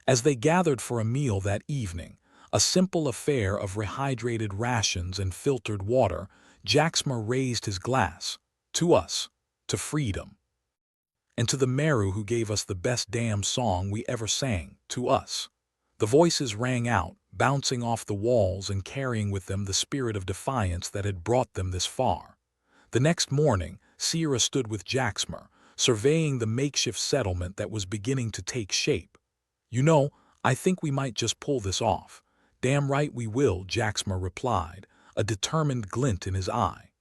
As they gathered for a meal that evening, a simple affair of rehydrated rations and filtered water, Jaxmer raised his glass. "To us, to freedom. And to the Meru who gave us the best damn song we ever sang, to us." The voices rang out, bouncing off the walls and carrying with them the spirit of defiance that had brought them this far. The next morning, Sierra stood with Jaxmer, surveying the makeshift settlement that was beginning to take shape. "You know, I think we might just pull this off." "Damn right we will," Jaxmer replied, a determined glint in his eye.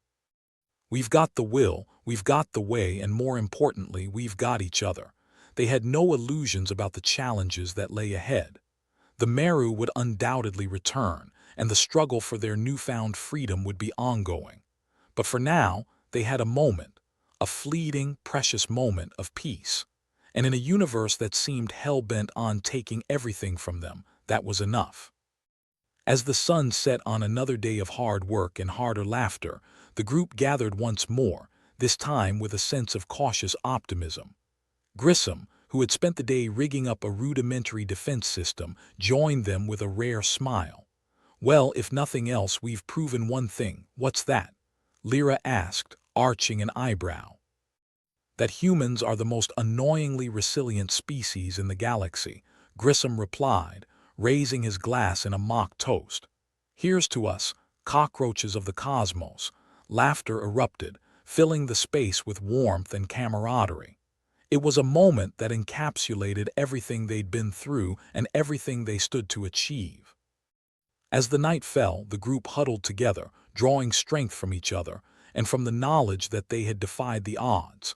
"We've got the will, we've got the way, and more importantly, we've got each other." They had no illusions about the challenges that lay ahead. The Meru would undoubtedly return, and the struggle for their newfound freedom would be ongoing. But for now, they had a moment, a fleeting, precious moment of peace. And in a universe that seemed hell-bent on taking everything from them, that was enough. As the sun set on another day of hard work and harder laughter, the group gathered once more, this time with a sense of cautious optimism. Grissom, who had spent the day rigging up a rudimentary defense system, joined them with a rare smile. "Well, if nothing else, we've proven one thing." "What's that?" Lyra asked, arching an eyebrow. "That humans are the most annoyingly resilient species in the galaxy," Grissom replied, raising his glass in a mock toast. "Here's to us, cockroaches of the cosmos." Laughter erupted, filling the space with warmth and camaraderie. It was a moment that encapsulated everything they'd been through and everything they stood to achieve. As the night fell, the group huddled together, drawing strength from each other and from the knowledge that they had defied the odds.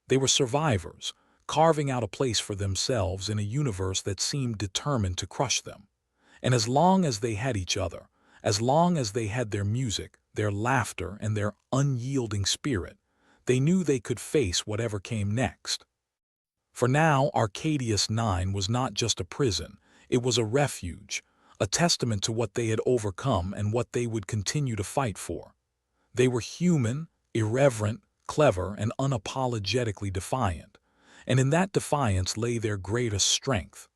They were survivors, carving out a place for themselves in a universe that seemed determined to crush them. And as long as they had each other, as long as they had their music, their laughter, and their unyielding spirit, they knew they could face whatever came next. For now, Arcadius 9 was not just a prison, it was a refuge, a testament to what they had overcome and what they would continue to fight for. They were human, irreverent, clever, and unapologetically defiant. And in that defiance lay their greatest strength.